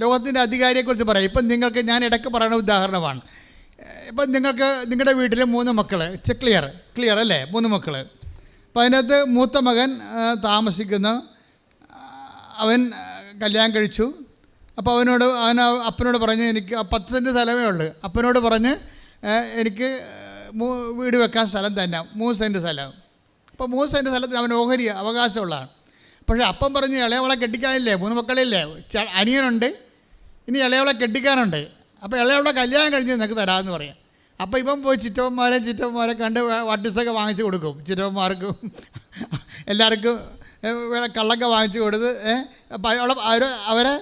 ലോകത്തിൻ്റെ അധികാരിയെക്കുറിച്ച് പറയാം. ഇപ്പം നിങ്ങൾക്ക് ഞാൻ ഇടയ്ക്ക് പറയുന്ന ഉദാഹരണമാണ്. ഇപ്പം നിങ്ങൾക്ക് നിങ്ങളുടെ വീട്ടിൽ 3 മക്കൾ, ക്ലിയർ അല്ലേ? 3 മക്കൾ. അപ്പം അതിനകത്ത് മൂത്ത മകൻ താമസിക്കുന്ന, അവൻ കല്യാണം കഴിച്ചു. അപ്പോൾ അപ്പനോട് പറഞ്ഞ് എനിക്ക് 10 സെൻറ്റ് സ്ഥലമേ ഉള്ളൂ. അപ്പനോട് പറഞ്ഞ് എനിക്ക് വീട് വെക്കാൻ സ്ഥലം തന്നെ 3 സെൻറ്റ് സ്ഥലം. അപ്പോൾ 3 സെൻറ്റ് സ്ഥലത്തിന് അവൻ ഓഹരി അവകാശമുള്ളതാണ്. പക്ഷേ അപ്പം പറഞ്ഞ് ഇളയവളെ കെട്ടിക്കാനില്ലേ, 3 മക്കളില്ലേ, അനിയനുണ്ട്, ഇനി ഇളയവളെ കെട്ടിക്കാനുണ്ട്. അപ്പോൾ ഇളയവളെ കല്യാണം കഴിഞ്ഞ് നിനക്ക് തരാമെന്ന് പറയാം. അപ്പോൾ ഇപ്പം പോയി ചിറ്റപ്പന്മാരെ കണ്ട് വട്ടിസൊക്കെ വാങ്ങിച്ചു കൊടുക്കും. ചിറ്റപ്പന്മാർക്കും എല്ലാവർക്കും കള്ളൊക്കെ വാങ്ങിച്ചു കൊടുത്ത് അവരെ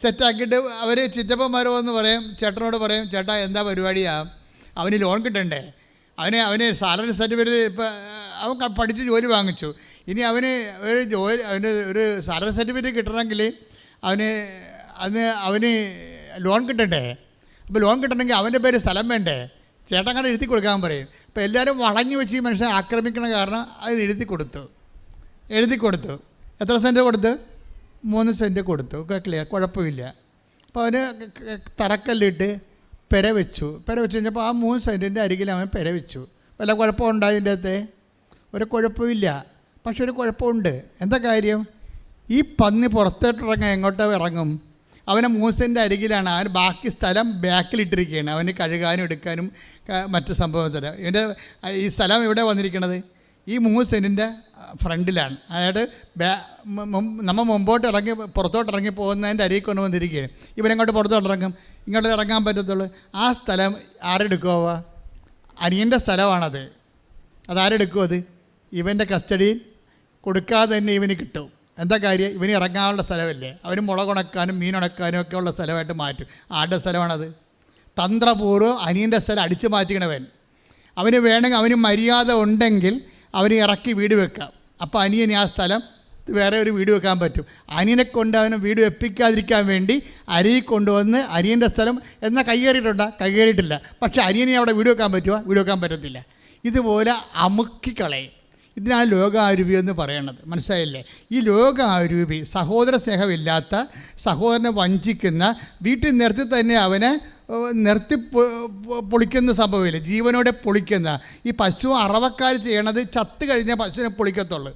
സെറ്റാക്കിയിട്ട് അവർ ചിറ്റപ്പന്മാർ വന്ന് പറയും, ചേട്ടനോട് പറയും, ചേട്ടാ എന്താ പരിപാടിയാണ്, അവന് ലോൺ കിട്ടണ്ടേ, അവന് സാലറി സർട്ടിഫിക്കറ്റ്, ഇപ്പം അവൻ പഠിച്ച് ജോലി വാങ്ങിച്ചു, ഇനി അവന് ഒരു സാലറി സർട്ടിഫിക്കറ്റ് കിട്ടണമെങ്കിൽ അവന് ലോൺ കിട്ടണ്ടേ. അപ്പോൾ ലോൺ കിട്ടണമെങ്കിൽ അവൻ്റെ പേര് സ്ഥലം വേണ്ടേ, ചേട്ടൻ കണ്ട് എഴുതി കൊടുക്കാൻ പറയും. അപ്പോൾ എല്ലാവരും വളഞ്ഞു വെച്ച് ഈ മനുഷ്യനെ ആക്രമിക്കണ കാരണം അത് എഴുതി കൊടുത്തു. എത്ര സെൻറ്റ് കൊടുത്ത്? 3 സെൻറ്റ് കൊടുത്തു. ക്ലിയർ, കുഴപ്പമില്ല. അപ്പോൾ അവന് തറക്കല്ലിട്ട് പെര വെച്ചു കഴിഞ്ഞപ്പോൾ ആ 3 സെൻറ്റിൻ്റെ അരികിൽ അവൻ പെര വെച്ചു. വല്ല കുഴപ്പമുണ്ടായി ഇതിൻ്റെ അകത്തെ? ഒരു കുഴപ്പമില്ല. പക്ഷെ ഒരു കുഴപ്പമുണ്ട്. എന്താ കാര്യം? ഈ പന്നി പുറത്തോട്ടിറങ്ങാൻ എങ്ങോട്ടോ ഇറങ്ങും? അവനെ 3 സെൻറ്റ് അരികിലാണ്. അവന് ബാക്കി സ്ഥലം ബാക്കിലിട്ടിരിക്കുകയാണ്. അവന് കഴുകാനും എടുക്കാനും മറ്റു സംഭവത്തിൽ. ഇവൻ്റെ ഈ സ്ഥലം എവിടെ വന്നിരിക്കണത്? ഈ 3 സെൻറ്റിൻ്റെ ഫ്രണ്ടിലാണ്. അതായത് നമ്മൾ പുറത്തോട്ട് ഇറങ്ങി പോകുന്നതിൻ്റെ അരികിൽ കൊണ്ടുവന്നിരിക്കുകയാണ്. ഇവനെങ്ങോട്ട് പുറത്തോട്ടിറങ്ങും? ഇങ്ങോട്ട് ഇറങ്ങാൻ പറ്റത്തുള്ളൂ. ആ സ്ഥലം ആരെടുക്കുമോ? അനിയൻ്റെ സ്ഥലമാണത്. അതാരെടുക്കും? അത് ഇവൻ്റെ കസ്റ്റഡിയിൽ കൊടുക്കാതെ തന്നെ ഇവന് കിട്ടും. എന്താ കാര്യം? ഇവന് ഇറങ്ങാനുള്ള സ്ഥലമല്ലേ, അവന് മുളകുണക്കാനും മീനുണക്കാനും ഒക്കെ ഉള്ള സ്ഥലമായിട്ട് മാറ്റും. ആരുടെ സ്ഥലമാണത്? തന്ത്രപൂർവ്വം അനിയൻ്റെ സ്ഥലം അടിച്ചു മാറ്റിക്കണവൻ. അവന് വേണമെങ്കിൽ, അവന് മര്യാദ ഉണ്ടെങ്കിൽ അവന് ഇറക്കി വീട് വെക്കാം. അപ്പോൾ അനിയന് ആ സ്ഥലം വേറെ ഒരു വീട് വെക്കാൻ പറ്റും. അനിയനെ കൊണ്ട് അവനെ വീട് വെപ്പിക്കാതിരിക്കാൻ വേണ്ടി അരിയിൽ കൊണ്ടുവന്ന് അനിയൻ്റെ സ്ഥലം എന്നാൽ കൈകേറിയിട്ടില്ല. പക്ഷേ അനിയനെ അവിടെ വീട് വെക്കാൻ പറ്റുമോ? വീട് വെക്കാൻ പറ്റത്തില്ല. ഇതുപോലെ അമുക്കിക്കളയും. ഇതിനാണ് ലോകാരൂപി എന്ന് പറയണത്. മനസ്സിലായില്ലേ? ഈ ലോകാരൂപി സഹോദര സ്നേഹമില്ലാത്ത, സഹോദരനെ വഞ്ചിക്കുന്ന, വീട്ടിൽ നിർത്തി തന്നെ അവനെ പൊളിക്കുന്ന സംഭവമില്ല, ജീവനോടെ പൊളിക്കുന്ന. ഈ പശു അറവക്കാർ ചെയ്യണത് ചത്ത് കഴിഞ്ഞാൽ പശുവിനെ പൊളിക്കത്തുള്ളൂ.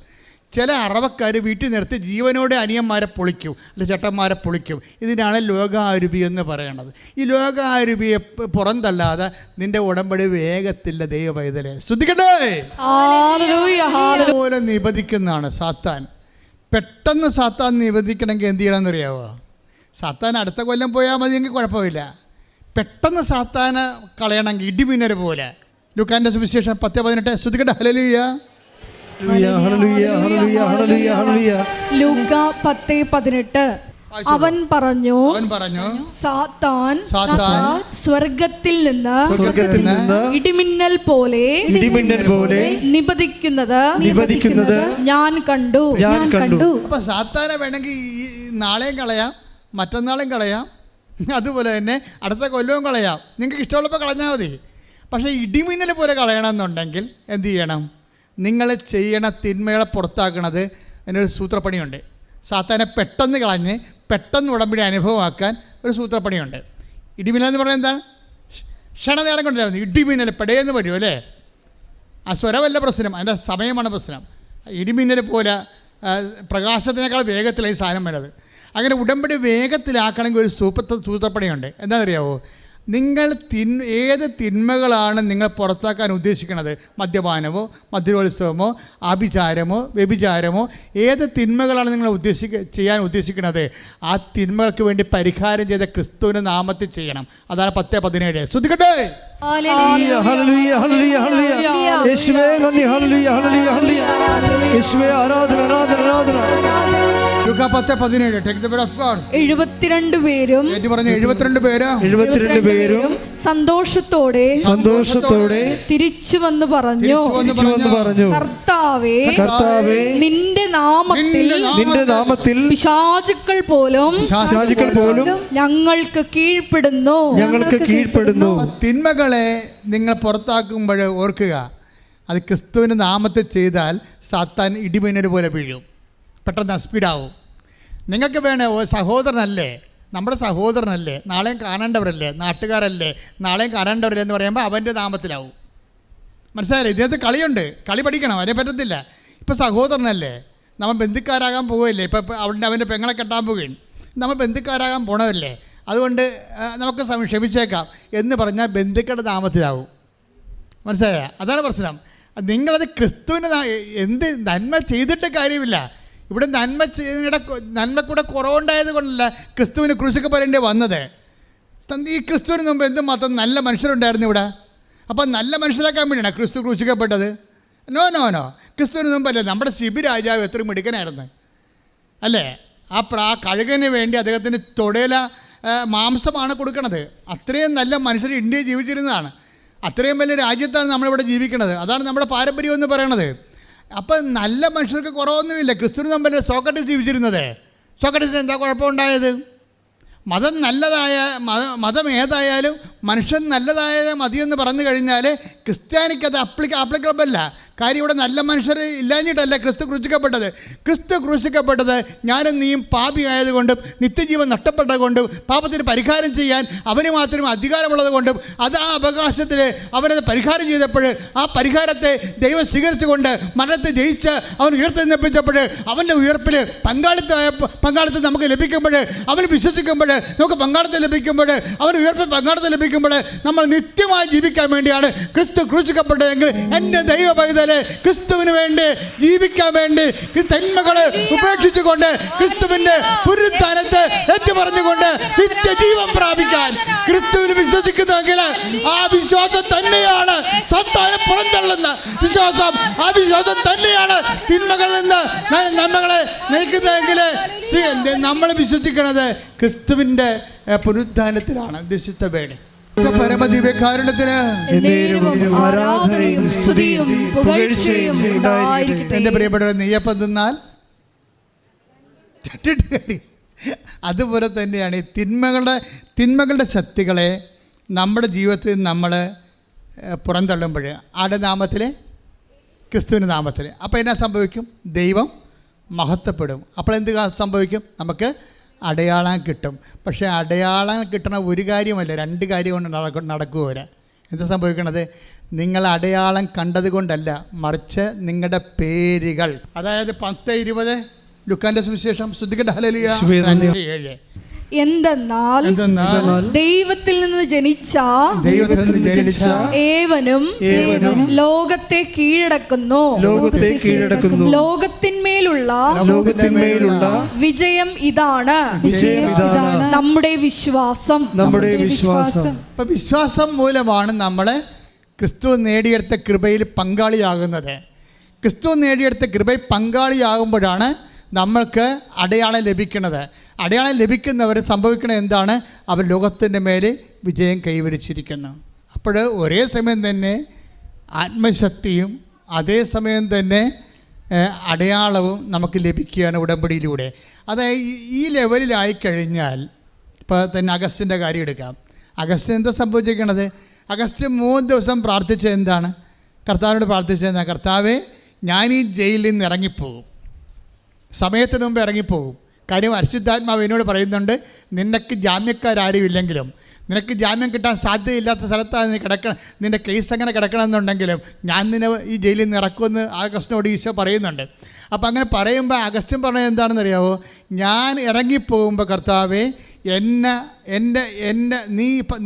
ചില അറവക്കാർ വീട്ടിൽ നിർത്തി ജീവനോടെ അനിയന്മാരെ പൊളിക്കും, അല്ലെങ്കിൽ ചേട്ടന്മാരെ പൊളിക്കും. ഇതിനാണ് ലോകാരൂപി എന്ന് പറയണത്. ഈ ലോകാരൂപിയെ പുറന്തല്ലാതെ നിന്റെ ഉടമ്പടി വേഗത്തില്ല. ദൈവ പൈതലേ ശ്രദ്ധിക്കട്ടെ. അതുപോലെ നിബന്ധിക്കുന്നതാണ് സാത്താൻ. പെട്ടെന്ന് സാത്താൻ നിബന്ധിക്കണമെങ്കിൽ എന്ത് ചെയ്യണമെന്ന് അറിയാമോ? സാത്താൻ അടുത്ത കൊല്ലം പോയാൽ മതിയെങ്കിൽ കുഴപ്പമില്ല. പെട്ടെന്ന് സാത്താനെ കളയണമെങ്കിൽ ഇടിമിന്നൽ പോലെ. ലൂക്കാന്റെ സുവിശേഷം 10:18 ശ്രദ്ധിക്കട്ടെ. ഹല്ലേലൂയ. ലൂക്ക 10:18 അവൻ പറഞ്ഞു, സാത്താൻ സ്വർഗത്തിൽ നിന്ന് ഇടിമിന്നൽ പോലെ നിബന്ധിക്കുന്നത് ഞാൻ കണ്ടു. അപ്പൊ സാത്താനെ വേണമെങ്കിൽ നാളെയും കളയാം, മറ്റന്നാളും കളയാം, അതുപോലെ തന്നെ അടുത്ത കൊല്ലവും കളയാം. നിങ്ങൾക്ക് ഇഷ്ടമുള്ളപ്പോൾ കളഞ്ഞാൽ മതി. പക്ഷേ ഇടിമിന്നൽ പോലെ കളയണമെന്നുണ്ടെങ്കിൽ എന്ത് ചെയ്യണം? നിങ്ങൾ ചെയ്യണ തിന്മകളെ പുറത്താക്കണത് അതിനൊരു സൂത്രപ്പണിയുണ്ട്. സാത്താനെ പെട്ടെന്ന് കളഞ്ഞ് പെട്ടെന്ന് ഉടമ്പടി അനുഭവമാക്കാൻ ഒരു സൂത്രപ്പണിയുണ്ട്. ഇടിമിന്നൽ എന്ന് പറഞ്ഞാൽ എന്താണ്? ക്ഷണനേരം കൊണ്ടിരുന്നത്. ഇടിമിന്നൽ പെടയെന്ന് വരും അല്ലേ? ആ സ്വരമല്ല പ്രശ്നം, അതിൻ്റെ സമയമാണ് പ്രശ്നം. ഇടിമിന്നൽ പോലെ പ്രകാശത്തിനേക്കാൾ വേഗത്തിലായി സാധനം വരുന്നത്. അങ്ങനെ ഉടമ്പടി വേഗത്തിലാക്കണമെങ്കിൽ ഒരു സൂത്രപ്പണിയുണ്ട്. എന്താണെന്നറിയാവോ? നിങ്ങൾ ഏത് തിന്മകളാണ് നിങ്ങൾ പുറത്താക്കാൻ ഉദ്ദേശിക്കുന്നത്? മദ്യപാനമോ, മദ്യോത്സവമോ, ആഭിചാരമോ, വ്യഭിചാരമോ, ഏത് തിന്മകളാണ് നിങ്ങൾ ചെയ്യാൻ ഉദ്ദേശിക്കുന്നത്? ആ തിന്മകൾക്ക് വേണ്ടി പരിഹാരം ചെയ്ത ക്രിസ്തുവിൻ്റെ നാമത്തിൽ ചെയ്യണം. അതാണ് 10:17. ശ്രദ്ധിക്കട്ടെ. Luka 10:17. Take the word of God. 72 പേരും സന്തോഷത്തോടെ തിരിച്ചു വന്ന് പറഞ്ഞു, കർത്താവേ, നിന്റെ നാമത്തിൽ പിശാചുക്കൾ പോലും ഞങ്ങൾക്ക് കീഴ്പ്പെടുന്നു. തിന്മകളെ നിങ്ങൾ പുറത്താക്കുമ്പോൾ ഓർക്കുക, അത് ക്രിസ്തുവിന്റെ നാമത്തിൽ ചെയ്താൽ സാത്താൻ ഇടിമിന്നൽ പോലെ വീഴും, പെട്ടെന്ന് സ്പീഡാവും. നിങ്ങൾക്ക് വേണേ സഹോദരനല്ലേ, നമ്മുടെ സഹോദരനല്ലേ, നാളെയും കാണേണ്ടവരല്ലേ, നാട്ടുകാരല്ലേ, നാളെയും കാണേണ്ടവരല്ലേ എന്ന് പറയുമ്പോൾ അവൻ്റെ നാമത്തിലാവും. മനസ്സിലായില്ലേ? ഇതിനകത്ത് കളിയുണ്ട്, കളി പഠിക്കണം, അതിനെ പറ്റത്തില്ല. ഇപ്പോൾ സഹോദരനല്ലേ, നമ്മൾ ബന്ധുക്കാരാകാൻ പോവുകയല്ലേ, ഇപ്പോൾ അവൻ്റെ പെങ്ങളെ കെട്ടാൻ പോവുകയും നമ്മൾ ബന്ധുക്കാരാകാൻ പോണതല്ലേ, അതുകൊണ്ട് നമുക്ക് ക്ഷമിച്ചേക്കാം എന്ന് പറഞ്ഞാൽ ബന്ധുക്കളുടെ നാമത്തിലാവും. മനസ്സിലായ? അതാണ് പ്രശ്നം. നിങ്ങളത് ക്രിസ്തുവിന് എന്ത് നന്മ ചെയ്തിട്ട് കാര്യമില്ല. ഇവിടെ നന്മക്കൂടെ കുറവുണ്ടായത് കൊണ്ടല്ല ക്രിസ്തുവിന് ക്രൂശിക്കപ്പെടേണ്ടി വന്നത്. ഈ ക്രിസ്തുവിന് മുമ്പ് എന്തുമാത്രം നല്ല മനുഷ്യരുണ്ടായിരുന്നു ഇവിടെ. അപ്പം നല്ല മനുഷ്യരാക്കാൻ വേണ്ടിയാണ് ക്രിസ്തു ക്രൂശിക്കപ്പെട്ടത്? നോ. ക്രിസ്തുവിന് മുമ്പല്ലേ നമ്മുടെ ശിബി രാജാവ് എത്ര മിടുക്കനായിരുന്നു അല്ലേ? ആ കഴുകന് വേണ്ടി അദ്ദേഹത്തിന് തൊടയില മാംസമാണ് കൊടുക്കണത്. അത്രയും നല്ല മനുഷ്യർ ഇന്ത്യയിൽ ജീവിച്ചിരുന്നതാണ്. അത്രയും വലിയ രാജ്യത്താണ് നമ്മളിവിടെ ജീവിക്കുന്നത്. അതാണ് നമ്മുടെ പാരമ്പര്യം എന്ന് പറയണത്. അപ്പം നല്ല മനുഷ്യർക്ക് കുറവൊന്നുമില്ല. ക്രിസ്തുവിന് മുമ്പല്ലേ സോക്രട്ടീസ് ജീവിച്ചിരുന്നത്. സോക്രട്ടീസ് എന്താ കുഴപ്പമുണ്ടായത്? മതം ഏതായാലും മനുഷ്യൻ നല്ലതായ മതിയെന്ന് പറഞ്ഞു കഴിഞ്ഞാൽ ക്രിസ്ത്യാനിക്കത് ആപ്ലിക്കബിൾ അല്ല. കാര്യം ഇവിടെ നല്ല മനുഷ്യർ ഇല്ലാഞ്ഞിട്ടല്ല ക്രിസ്തു ക്രൂശിക്കപ്പെട്ടത്. ക്രിസ്തു ക്രൂശിക്കപ്പെട്ടത് ഞാനും നീയും പാപിയായതുകൊണ്ടും നിത്യജീവൻ നഷ്ടപ്പെട്ടതുകൊണ്ടും പാപത്തിന് പരിഹാരം ചെയ്യാൻ അവന് മാത്രം അധികാരമുള്ളത് കൊണ്ടും അത് ആ അവകാശത്തിൽ അവനത് പരിഹാരം ചെയ്തപ്പോൾ ആ പരിഹാരത്തെ ദൈവം സ്വീകരിച്ചുകൊണ്ട് മരണത്തെ ജയിച്ച് അവൻ ഉയർത്തെഴുന്നേൽപ്പിച്ചപ്പോൾ അവൻ്റെ ഉയർപ്പിൽ പങ്കാളിത്തം നമുക്ക് ലഭിക്കുമ്പോൾ, അവൻ വിശ്വസിക്കുമ്പോൾ നമുക്ക് പങ്കാളിത്തം ലഭിക്കുമ്പോൾ, അവൻ ഉയർപ്പിൽ പങ്കാളിത്തം ലഭിക്കുമ്പോൾ നമ്മൾ നിത്യമായി ജീവിക്കാൻ വേണ്ടിയാണ് ക്രിസ്തു ക്രൂശിക്കപ്പെട്ടതെങ്കിൽ എൻ്റെ ദൈവ പൈതൽ ക്രിസ്തുവിന് വേണ്ടി ജീവിക്കാൻ വേണ്ടി തന്മകളെ ഉപേക്ഷിച്ചുകൊണ്ട് ക്രിസ്തുവിന്റെ പുനരുത്ഥാനത്തെ ഏറ്റുപറഞ്ഞുകൊണ്ട് നിത്യജീവൻ പ്രാപിക്കാൻ ക്രിസ്തുവിൽ വിശ്വസിക്കുന്നെങ്കിൽ ആ വിശ്വാസം തന്നെയാണ് സത്താനെ പുറന്തള്ളുന്ന വിശ്വാസം. ആ വിശ്വാസം തന്നെയാണ് തിന്മകളിൽ നിന്ന് നന്മകളെ നയിക്കുന്നതെങ്കിൽ നമ്മൾ വിശ്വസിക്കുന്നത് ക്രിസ്തുവിന്റെ പുനരുത്ഥാനത്തിലാണ്. ദിശിത്തവേണി പരമദിവ്യകാരുണ്യത്തിന് എൻ്റെ പ്രിയപ്പെട്ടവർ, നെയ്യപ്പം തിന്നാൽ അതുപോലെ തന്നെയാണ് ഈ തിന്മകളുടെ ശക്തികളെ നമ്മുടെ ജീവിതത്തിൽ നമ്മൾ പുറന്തള്ളുമ്പോൾ ആരുടെ നാമത്തിൽ? ക്രിസ്തുവിൻ്റെ നാമത്തിൽ. അപ്പോൾ എന്നാ സംഭവിക്കും? ദൈവം മഹത്വപ്പെടും. അപ്പോൾ എന്ത് സംഭവിക്കും? നമുക്ക് അടയാളം കിട്ടും. പക്ഷേ അടയാളം കിട്ടണ ഒരു കാര്യമല്ല, രണ്ട് കാര്യം കൊണ്ട് നടക്കുക. എന്താ സംഭവിക്കണത്? നിങ്ങൾ അടയാളം കണ്ടത് കൊണ്ടല്ല, മറിച്ച് നിങ്ങളുടെ പേരുകൾ. അതായത് 10:20 ലുക്കാന്റെ സുവിശേഷം. ശ്രദ്ധിക്കട്ടെ. ഹല്ലേലൂയ. 7 എന്തെന്നാൽ ദൈവത്തിൽ നിന്ന് ജനിച്ച ഏവനും ലോകത്തെ കീഴടക്കുന്നു. ലോകത്തിന്മേലുള്ള വിജയം ഇതാണ് നമ്മുടെ വിശ്വാസം. ഇപ്പൊ വിശ്വാസം മൂലമാണ് നമ്മളെ ക്രിസ്തു നേടിയെടുത്ത കൃപയിൽ പങ്കാളിയാകുന്നത്. ക്രിസ്തു നേടിയെടുത്ത കൃപയിൽ പങ്കാളിയാകുമ്പോഴാണ് നമ്മൾക്ക് അടയാളം ലഭിക്കുന്നത്. അടയാളം ലഭിക്കുന്നവർ സംഭവിക്കുന്നത് എന്താണ്? അവർ ലോകത്തിൻ്റെ മേലെ വിജയം കൈവരിച്ചിരിക്കുന്നു. അപ്പോൾ ഒരേ സമയം തന്നെ ആത്മശക്തിയും അതേസമയം തന്നെ അടയാളവും നമുക്ക് ലഭിക്കുകയാണ് ഉടമ്പടിയിലൂടെ. അതായത് ഈ ലെവലിലായിക്കഴിഞ്ഞാൽ ഇപ്പോൾ തന്നെ അഗസ്റ്റിൻ്റെ കാര്യം എടുക്കാം. അഗസ്റ്റിന് എന്താ സംഭവിച്ചിരിക്കണത്? അഗസ്റ്റ് 3 ദിവസം പ്രാർത്ഥിച്ചത് എന്താണ്? കർത്താവിനോട് പ്രാർത്ഥിച്ചത് എന്താ? കർത്താവേ, ഞാൻ ഈ ജയിലിൽ നിന്ന് ഇറങ്ങിപ്പോകും, സമയത്തിന് മുമ്പ് ഇറങ്ങിപ്പോകും. കാര്യം പരിശുദ്ധാത്മാവ് എന്നോട് പറയുന്നുണ്ട്, നിനക്ക് ജാമ്യക്കാരും ഇല്ലെങ്കിലും, നിനക്ക് ജാമ്യം കിട്ടാൻ സാധ്യതയില്ലാത്ത സ്ഥലത്താണ് നീ നിൻ്റെ കേസ് അങ്ങനെ കിടക്കണമെന്നുണ്ടെങ്കിലും ഞാൻ നിന്നെ ഈ ജയിലിൽ നിന്ന് ഇറക്കുമെന്ന് അഗസ്റ്റിനോട് ഈശോ പറയുന്നുണ്ട്. അപ്പോൾ അങ്ങനെ പറയുമ്പോൾ അഗസ്റ്റിൻ പറഞ്ഞത് എന്താണെന്ന് അറിയാമോ? ഞാൻ ഇറങ്ങിപ്പോകുമ്പോൾ കർത്താവേ,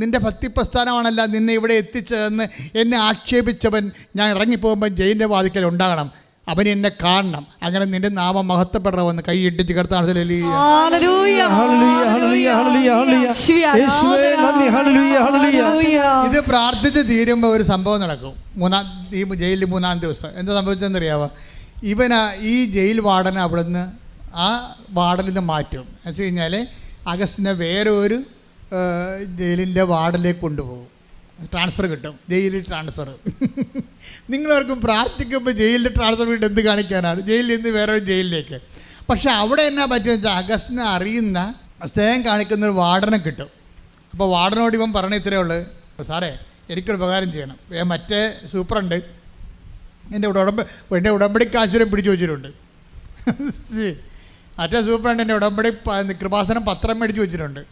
നിൻ്റെ ഭക്തിപ്രസ്ഥാനമാണല്ല നിന്നെ ഇവിടെ എത്തിച്ചതെന്ന് എന്നെ ആക്ഷേപിച്ചവൻ ഞാൻ ഇറങ്ങിപ്പോകുമ്പോൾ ജയിലിൻ്റെ വാതിക്കൽ ഉണ്ടാകണം, അവൻ എന്നെ കാണണം. അങ്ങനെ നിന്റെ നാമം മഹത്വപ്പെടണമെന്ന് കൈയിട്ടിച്ച് കർത്താവ്. ഇത് പ്രാർത്ഥിച്ച് തീരുമ്പോൾ ഒരു സംഭവം നടക്കും. ഈ ജയിലിൽ 3-ാം ദിവസം എന്താ സംഭവിച്ചതെന്നറിയാവോ? ഈ ജയിൽ വാർഡനെ അവിടുന്ന് ആ വാർഡിൽ നിന്ന് മാറ്റും. എന്ന് വെച്ച് കഴിഞ്ഞാൽ അഗസ്റ്റിനെ വേറെ ഒരു ജയിലിൻ്റെ വാർഡിലേക്ക് കൊണ്ടുപോകും. ട്രാൻസ്ഫർ കിട്ടും, ജയിലിൽ ട്രാൻസ്ഫർ. നിങ്ങളവർക്കും പ്രാർത്ഥിക്കുമ്പോൾ ജയിലിൽ ട്രാൻസ്ഫർ കിട്ടും എന്ത് കാണിക്കാനാണ്? ജയിലിൽ നിന്ന് വേറെ ഒരു ജയിലിലേക്ക്. പക്ഷേ അവിടെ എന്നാ പറ്റുമെന്ന് വെച്ചാൽ അഗസ്റ്റിനെ അറിയുന്ന സ്നേഹം കാണിക്കുന്നൊരു വാർഡനെ കിട്ടും. അപ്പോൾ വാർഡനോട് ഇവൻ പറഞ്ഞ ഇത്രയേ ഉള്ളൂ, സാറേ എനിക്കൊരു ഉപകാരം ചെയ്യണം. മറ്റേ സൂപ്പറുണ്ട് എൻ്റെ ഉടമ്പടി കാശുരം പിടിച്ചു വെച്ചിട്ടുണ്ട്. മറ്റേ സൂപ്രണ്ട് ഉടമ്പടി കൃപാസനം പത്രം മേടിച്ച് വെച്ചിട്ടുണ്ട്.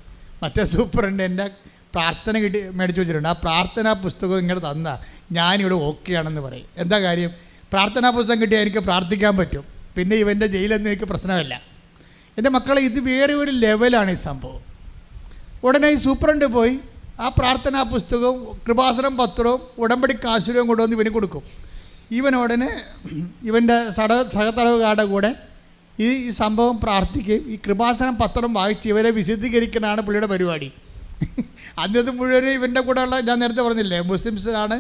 മറ്റേ സൂപ്രണ്ട് എൻ്റെ പ്രാർത്ഥന മേടിച്ച് വെച്ചിട്ടുണ്ട്. ആ പ്രാർത്ഥനാ പുസ്തകം ഇങ്ങനെ തന്നാൽ ഞാനിവിടെ ഓക്കെ ആണെന്ന് പറയും. എന്താ കാര്യം? പ്രാർത്ഥനാ പുസ്തകം കിട്ടിയാൽ എനിക്ക് പ്രാർത്ഥിക്കാൻ പറ്റും. പിന്നെ ഇവൻ്റെ ജയിലൊന്നും എനിക്ക് പ്രശ്നമല്ല. എൻ്റെ മക്കളെ, ഇത് വേറെ ഒരു ലെവലാണ് ഈ സംഭവം. ഉടനെ ഈ സൂപ്രണ്ട് പോയി ആ പ്രാർത്ഥനാ പുസ്തകവും കൃപാസനം പത്രവും ഉടമ്പടി കാശുരവും കൊണ്ടുവന്ന് ഇവന് കൊടുക്കും. ഇവൻ ഉടനെ ഇവൻ്റെ സഹതടവുകാരുടെ കൂടെ ഈ സംഭവം പ്രാർത്ഥിക്കുകയും ഈ കൃപാസനം പത്രം വായിച്ച് ഇവരെ വിശദീകരിക്കുന്നതാണ് പുള്ളിയുടെ പരിപാടി. അന്നത് മുഴുവനും ഇവൻ്റെ കൂടെയുള്ള, ഞാൻ നേരത്തെ പറഞ്ഞില്ലേ, മുസ്ലിംസിലാണ്,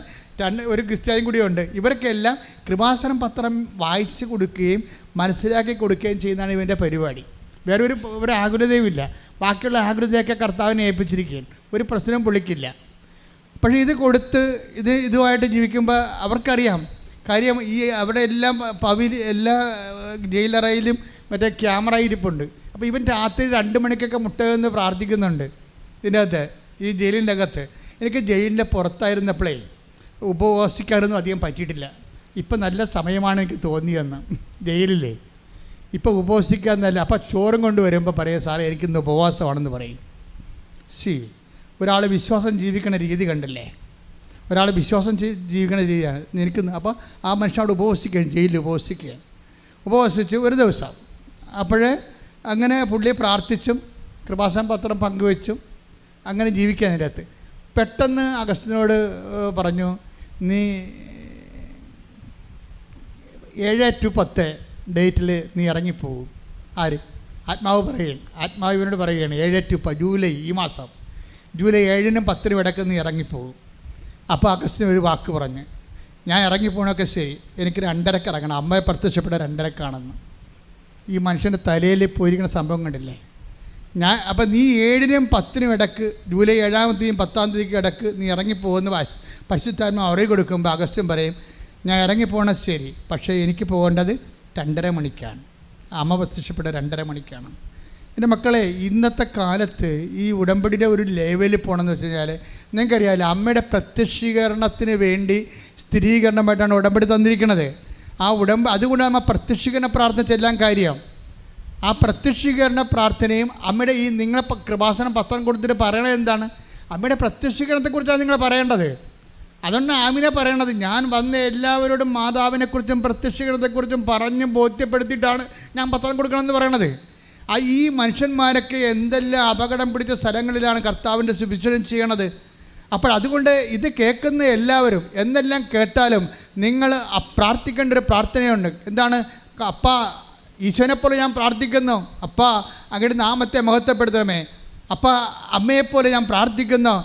ഒരു ക്രിസ്ത്യാനിയും കൂടിയുണ്ട്. ഇവർക്കെല്ലാം കൃപാസനം പത്രം വായിച്ച് കൊടുക്കുകയും മനസ്സിലാക്കി കൊടുക്കുകയും ചെയ്യുന്നതാണ് ഇവൻ്റെ പരിപാടി. വേറെ ഒരു ആകുലതയുമില്ല. ബാക്കിയുള്ള ആകുലതയൊക്കെ കർത്താവിനെ ഏൽപ്പിച്ചിരിക്കുകയാണ്. ഒരു പ്രശ്നവും പുള്ളിക്കില്ല. പക്ഷേ ഇത് കൊടുത്ത് ഇതുമായിട്ട് ജീവിക്കുമ്പോൾ അവർക്കറിയാം കാര്യം. ഈ അവിടെ എല്ലാം എല്ലാ ജയിലറയിലും മറ്റേ ക്യാമറ ഇരിപ്പുണ്ട്. അപ്പോൾ ഇവൻ രാത്രി 2 മണിക്കൊക്കെ മുട്ടയെന്ന് പ്രാർത്ഥിക്കുന്നുണ്ട് ഇതിൻ്റെ അകത്ത്, ഈ ജയിലിൻ്റെ അകത്ത്. എനിക്ക് ജയിലിൻ്റെ പുറത്തായിരുന്നപ്പോഴേ ഉപവാസിക്കാനൊന്നും അധികം പറ്റിയിട്ടില്ല. ഇപ്പം നല്ല സമയമാണ് എനിക്ക് തോന്നിയെന്ന്. ജയിലില്ലേ ഇപ്പോൾ ഉപവസിക്കാന്നല്ല. അപ്പം ചോറും കൊണ്ട് വരുമ്പോൾ പറയും, സാറേ എനിക്കിന്ന് ഉപവാസമാണെന്ന് പറയും. ഒരാൾ വിശ്വാസം ജീവിക്കുന്ന രീതി കണ്ടില്ലേ? ഒരാൾ വിശ്വാസം ജീവിക്കുന്ന രീതിയാണ് എനിക്കൊന്ന്. അപ്പോൾ ആ മനുഷ്യനോട് ഉപവസിക്കുകയാണ്, ജയിലിൽ ഉപവസിക്കുകയാണ്. ഉപവസിച്ച് ഒരു ദിവസം അപ്പോഴേ അങ്ങനെ പുള്ളി പ്രാർത്ഥിച്ചും കൃപാസനം പത്രം പങ്കുവെച്ചും അങ്ങനെ ജീവിക്കാൻ അതിനകത്ത്. പെട്ടെന്ന് അഗസ്റ്റിനോട് പറഞ്ഞു, നീ 7 to 10 ഡേറ്റിൽ നീ ഇറങ്ങിപ്പോകും. ആര്? ആത്മാവ് പറയുകയാണ്. ആത്മാവിനോട് പറയുകയാണ് 7 to 10 ജൂലൈ, ഈ മാസം ജൂലൈ 7-നും 10-നും ഇടയ്ക്ക് നീ ഇറങ്ങിപ്പോകും. അപ്പോൾ അഗസ്റ്റിന് ഒരു വാക്ക് പറഞ്ഞ്, ഞാൻ ഇറങ്ങിപ്പോകണമൊക്കെ ശരി, എനിക്ക് 2:30 ഇറങ്ങണം. അമ്മയെ പ്രത്യക്ഷപ്പെട്ട 2:30 ഈ മനുഷ്യൻ്റെ തലയിൽ പോയിരിക്കുന്ന സംഭവം കണ്ടില്ലേ? അപ്പം നീ 7-നും 10-നും ഇടയ്ക്ക്, ജൂലൈ 7-ാം തീയതിയും 10-ാം തീയതിക്ക് ഇടയ്ക്ക് നീ ഇറങ്ങിപ്പോകുന്ന പരിശുദ്ധാത്മാ അറിവ് കൊടുക്കുമ്പോൾ അഗസ്റ്റിൻ പറയും, ഞാൻ ഇറങ്ങിപ്പോകണം ശരി, പക്ഷേ എനിക്ക് പോകേണ്ടത് 2:30 മണിക്കാണ്. അമ്മ പ്രത്യക്ഷപ്പെട്ട 2:30 മണിക്കാണ്. എൻ്റെ മക്കളെ, ഇന്നത്തെ കാലത്ത് ഈ ഉടമ്പടിയുടെ ഒരു ലെവലിൽ പോകണമെന്ന് വെച്ച് കഴിഞ്ഞാൽ നിങ്ങൾക്കറിയാമല്ലോ, അമ്മയുടെ പ്രത്യക്ഷീകരണത്തിന് വേണ്ടി സ്ഥിരീകരണമായിട്ടാണ് ഉടമ്പടി തന്നിരിക്കുന്നത്. അതുകൊണ്ട് അമ്മ പ്രത്യക്ഷീകരണ പ്രാർത്ഥന ചെല്ലാൻ കാര്യം. ആ പ്രത്യക്ഷീകരണ പ്രാർത്ഥനയും അമ്മയുടെ ഈ നിങ്ങളെ കൃപാസനം പത്രം കൊടുത്തിട്ട് പറയണത് എന്താണ്? അമ്മയുടെ പ്രത്യക്ഷീകരണത്തെക്കുറിച്ചാണ് നിങ്ങൾ പറയേണ്ടത്. അതുകൊണ്ട് ആമിനെ പറയണത്, ഞാൻ വന്ന എല്ലാവരോടും മാതാവിനെക്കുറിച്ചും പ്രത്യക്ഷീകരണത്തെക്കുറിച്ചും പറഞ്ഞ് ബോധ്യപ്പെടുത്തിയിട്ടാണ് ഞാൻ പത്രം കൊടുക്കണമെന്ന് പറയണത്. ഈ മനുഷ്യന്മാരൊക്കെ എന്തെല്ലാം അപകടം പിടിച്ച സ്ഥലങ്ങളിലാണ് കർത്താവിൻ്റെ സുവിശേഷം ചെയ്യണത്. അപ്പോൾ അതുകൊണ്ട് ഇത് കേൾക്കുന്ന എല്ലാവരും എന്തെല്ലാം കേട്ടാലും നിങ്ങൾ പ്രാർത്ഥിക്കേണ്ട ഒരു പ്രാർത്ഥനയുണ്ട്. എന്താണ്? അപ്പാ, ഈശോനെപ്പോലെ ഞാൻ പ്രാർത്ഥിക്കുന്നു. അപ്പാ, അങ്ങയുടെ നാമത്തെ മഹത്വപ്പെടുത്തണമേ. അപ്പാ, അമ്മയെപ്പോലെ ഞാൻ പ്രാർത്ഥിക്കുന്നു.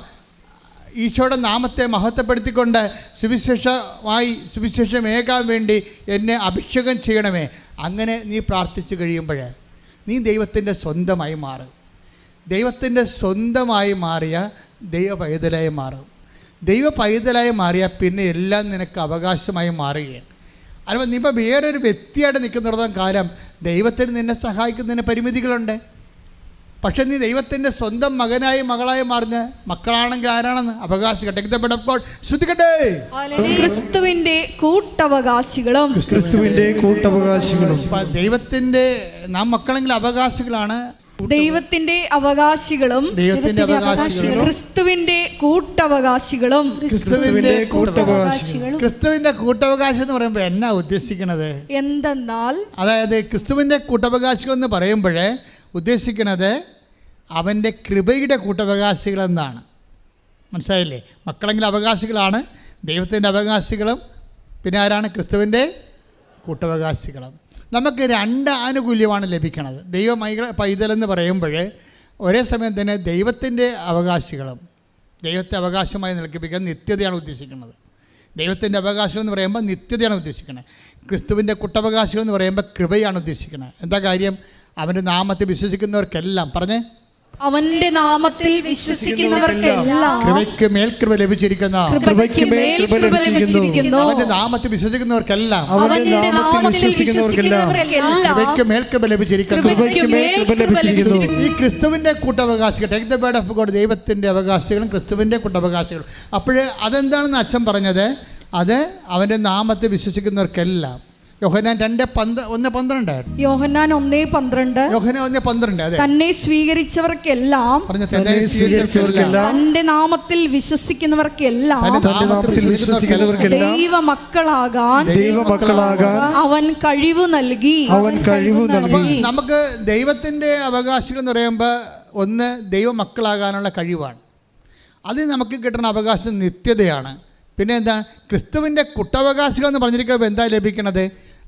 ഈശോയുടെ നാമത്തെ മഹത്വപ്പെടുത്തിക്കൊണ്ട് സുവിശേഷമേകാൻ വേണ്ടി എന്നെ അഭിഷേകം ചെയ്യണമേ. അങ്ങനെ നീ പ്രാർത്ഥിച്ചു കഴിയുമ്പോൾ നീ ദൈവത്തിൻ്റെ സ്വന്തമായി മാറും. ദൈവത്തിൻ്റെ സ്വന്തമായി മാറിയ ദൈവ പൈതലായി മാറും. ദൈവ പൈതലായി മാറിയാൽ പിന്നെ എല്ലാം നിനക്ക് അവകാശമായി മാറുകയാണ്. അല്ല, നീ ഇപ്പോൾ വേറൊരു വ്യക്തിയായിട്ട് നിൽക്കുന്നിടത്തോളം കാലം ദൈവത്തിന് നിന്നെ സഹായിക്കുന്നതിന് പരിമിതികളുണ്ട്. പക്ഷെ നീ ദൈവത്തിൻ്റെ സ്വന്തം മകനായി മകളായി മാറുന്ന മക്കളാണെങ്കിൽ ആരാണെന്ന് അവകാശിക്കട്ടെ. ക്രിസ്തുവിന്റെ കൂട്ടവകാശികളും. ദൈവത്തിൻ്റെ നാം മക്കളെങ്കിൽ അവകാശികളാണ്. ദൈവത്തിന്റെ അവകാശികളും ക്രിസ്തുവിന്റെ കൂട്ടവകാശികളും. ക്രിസ്തുവിന്റെ കൂട്ടവകാശം എന്ന് പറയുമ്പോൾ എന്നാ ഉദ്ദേശിക്കുന്നത്? എന്തെന്നാൽ, അതായത് ക്രിസ്തുവിന്റെ കൂട്ടവകാശികൾ എന്ന് പറയുമ്പോഴേ ഉദ്ദേശിക്കുന്നത് അവൻ്റെ കൃപയുടെ കൂട്ടവകാശികളെന്നാണ്. മനസ്സിലായില്ലേ? മക്കളെങ്കിലും അവകാശികളാണ്, ദൈവത്തിൻ്റെ അവകാശികളും പിന്നെ ആരാണ്? ക്രിസ്തുവിൻ്റെ കൂട്ടവകാശികളും. നമുക്ക് 2 ആനുകൂല്യമാണ് ലഭിക്കുന്നത്. പൈതലെന്ന് പറയുമ്പോൾ ഒരേ സമയം തന്നെ ദൈവത്തിൻ്റെ അവകാശികളും, ദൈവത്തെ അവകാശമായി നിൽക്കിപ്പിക്കാൻ നിത്യതയാണ് ഉദ്ദേശിക്കുന്നത്. ദൈവത്തിൻ്റെ അവകാശികൾ എന്ന് പറയുമ്പോൾ നിത്യതയാണ് ഉദ്ദേശിക്കുന്നത്. ക്രിസ്തുവിൻ്റെ കൂട്ടവകാശികൾ എന്ന് പറയുമ്പോൾ കൃപയാണ് ഉദ്ദേശിക്കുന്നത്. എന്താ കാര്യം? അവൻ്റെ നാമത്തിൽ വിശ്വസിക്കുന്നവർക്കെല്ലാം, പറഞ്ഞേ, അവന്റെ നാമത്തിൽ വിശ്വസിക്കുന്നവർക്കെല്ലാം കൃപയ്ക്ക് മേൽ കൃപ ലഭിച്ചിരിക്കുന്നു. അവന്റെ നാമത്തിൽ വിശ്വസിക്കുന്നവർക്കെല്ലാം കൃപയ്ക്ക് മേൽ കൃപ ലഭിച്ചിരിക്കുന്നു. ഈ ക്രിസ്തുവിന്റെ കൂട്ടവകാശികൾ, take the word of God, ദൈവത്തിന്റെ അവകാശികളും ക്രിസ്തുവിന്റെ കൂട്ടവകാശികളും. അപ്പോഴേ അതെന്താണെന്ന് അച്ഛൻ പറഞ്ഞത്? അത് അവന്റെ നാമത്തിൽ വിശ്വസിക്കുന്നവർക്കെല്ലാം. യോഹന്നാൻ 1:12. യോഹന്നാൻ 1:12. യോഹന്നാൻ 1:12. അതെ. തന്നെ സ്വീകരിച്ചവർക്കെല്ലാം, പറഞ്ഞ തന്നെ സ്വീകരിച്ചവർക്കെല്ലാം, തന്റെ നാമത്തിൽ വിശ്വസിക്കുന്നവർക്കെല്ലാം തന്റെ നാമത്തിൽ വിശ്വസിക്കുന്നവർക്കെല്ലാം ദൈവമക്കളാകാൻ അവൻ കഴിവ് നൽകി. നമുക്ക് ദൈവത്തിന്റെ അവകാശികൾ എന്ന് പറയുമ്പോൾ ഒന്ന് ദൈവമക്കളാകാനുള്ള കഴിവാണ്. അത് നമുക്ക് കിട്ടുന്ന അവകാശം നിത്യതയാണ്. പിന്നെ എന്താ, ക്രിസ്തുവിൻ്റെ കുട്ടവകാശികൾ എന്ന് പറഞ്ഞിരിക്കുമ്പോൾ എന്താ ലഭിക്കണത്?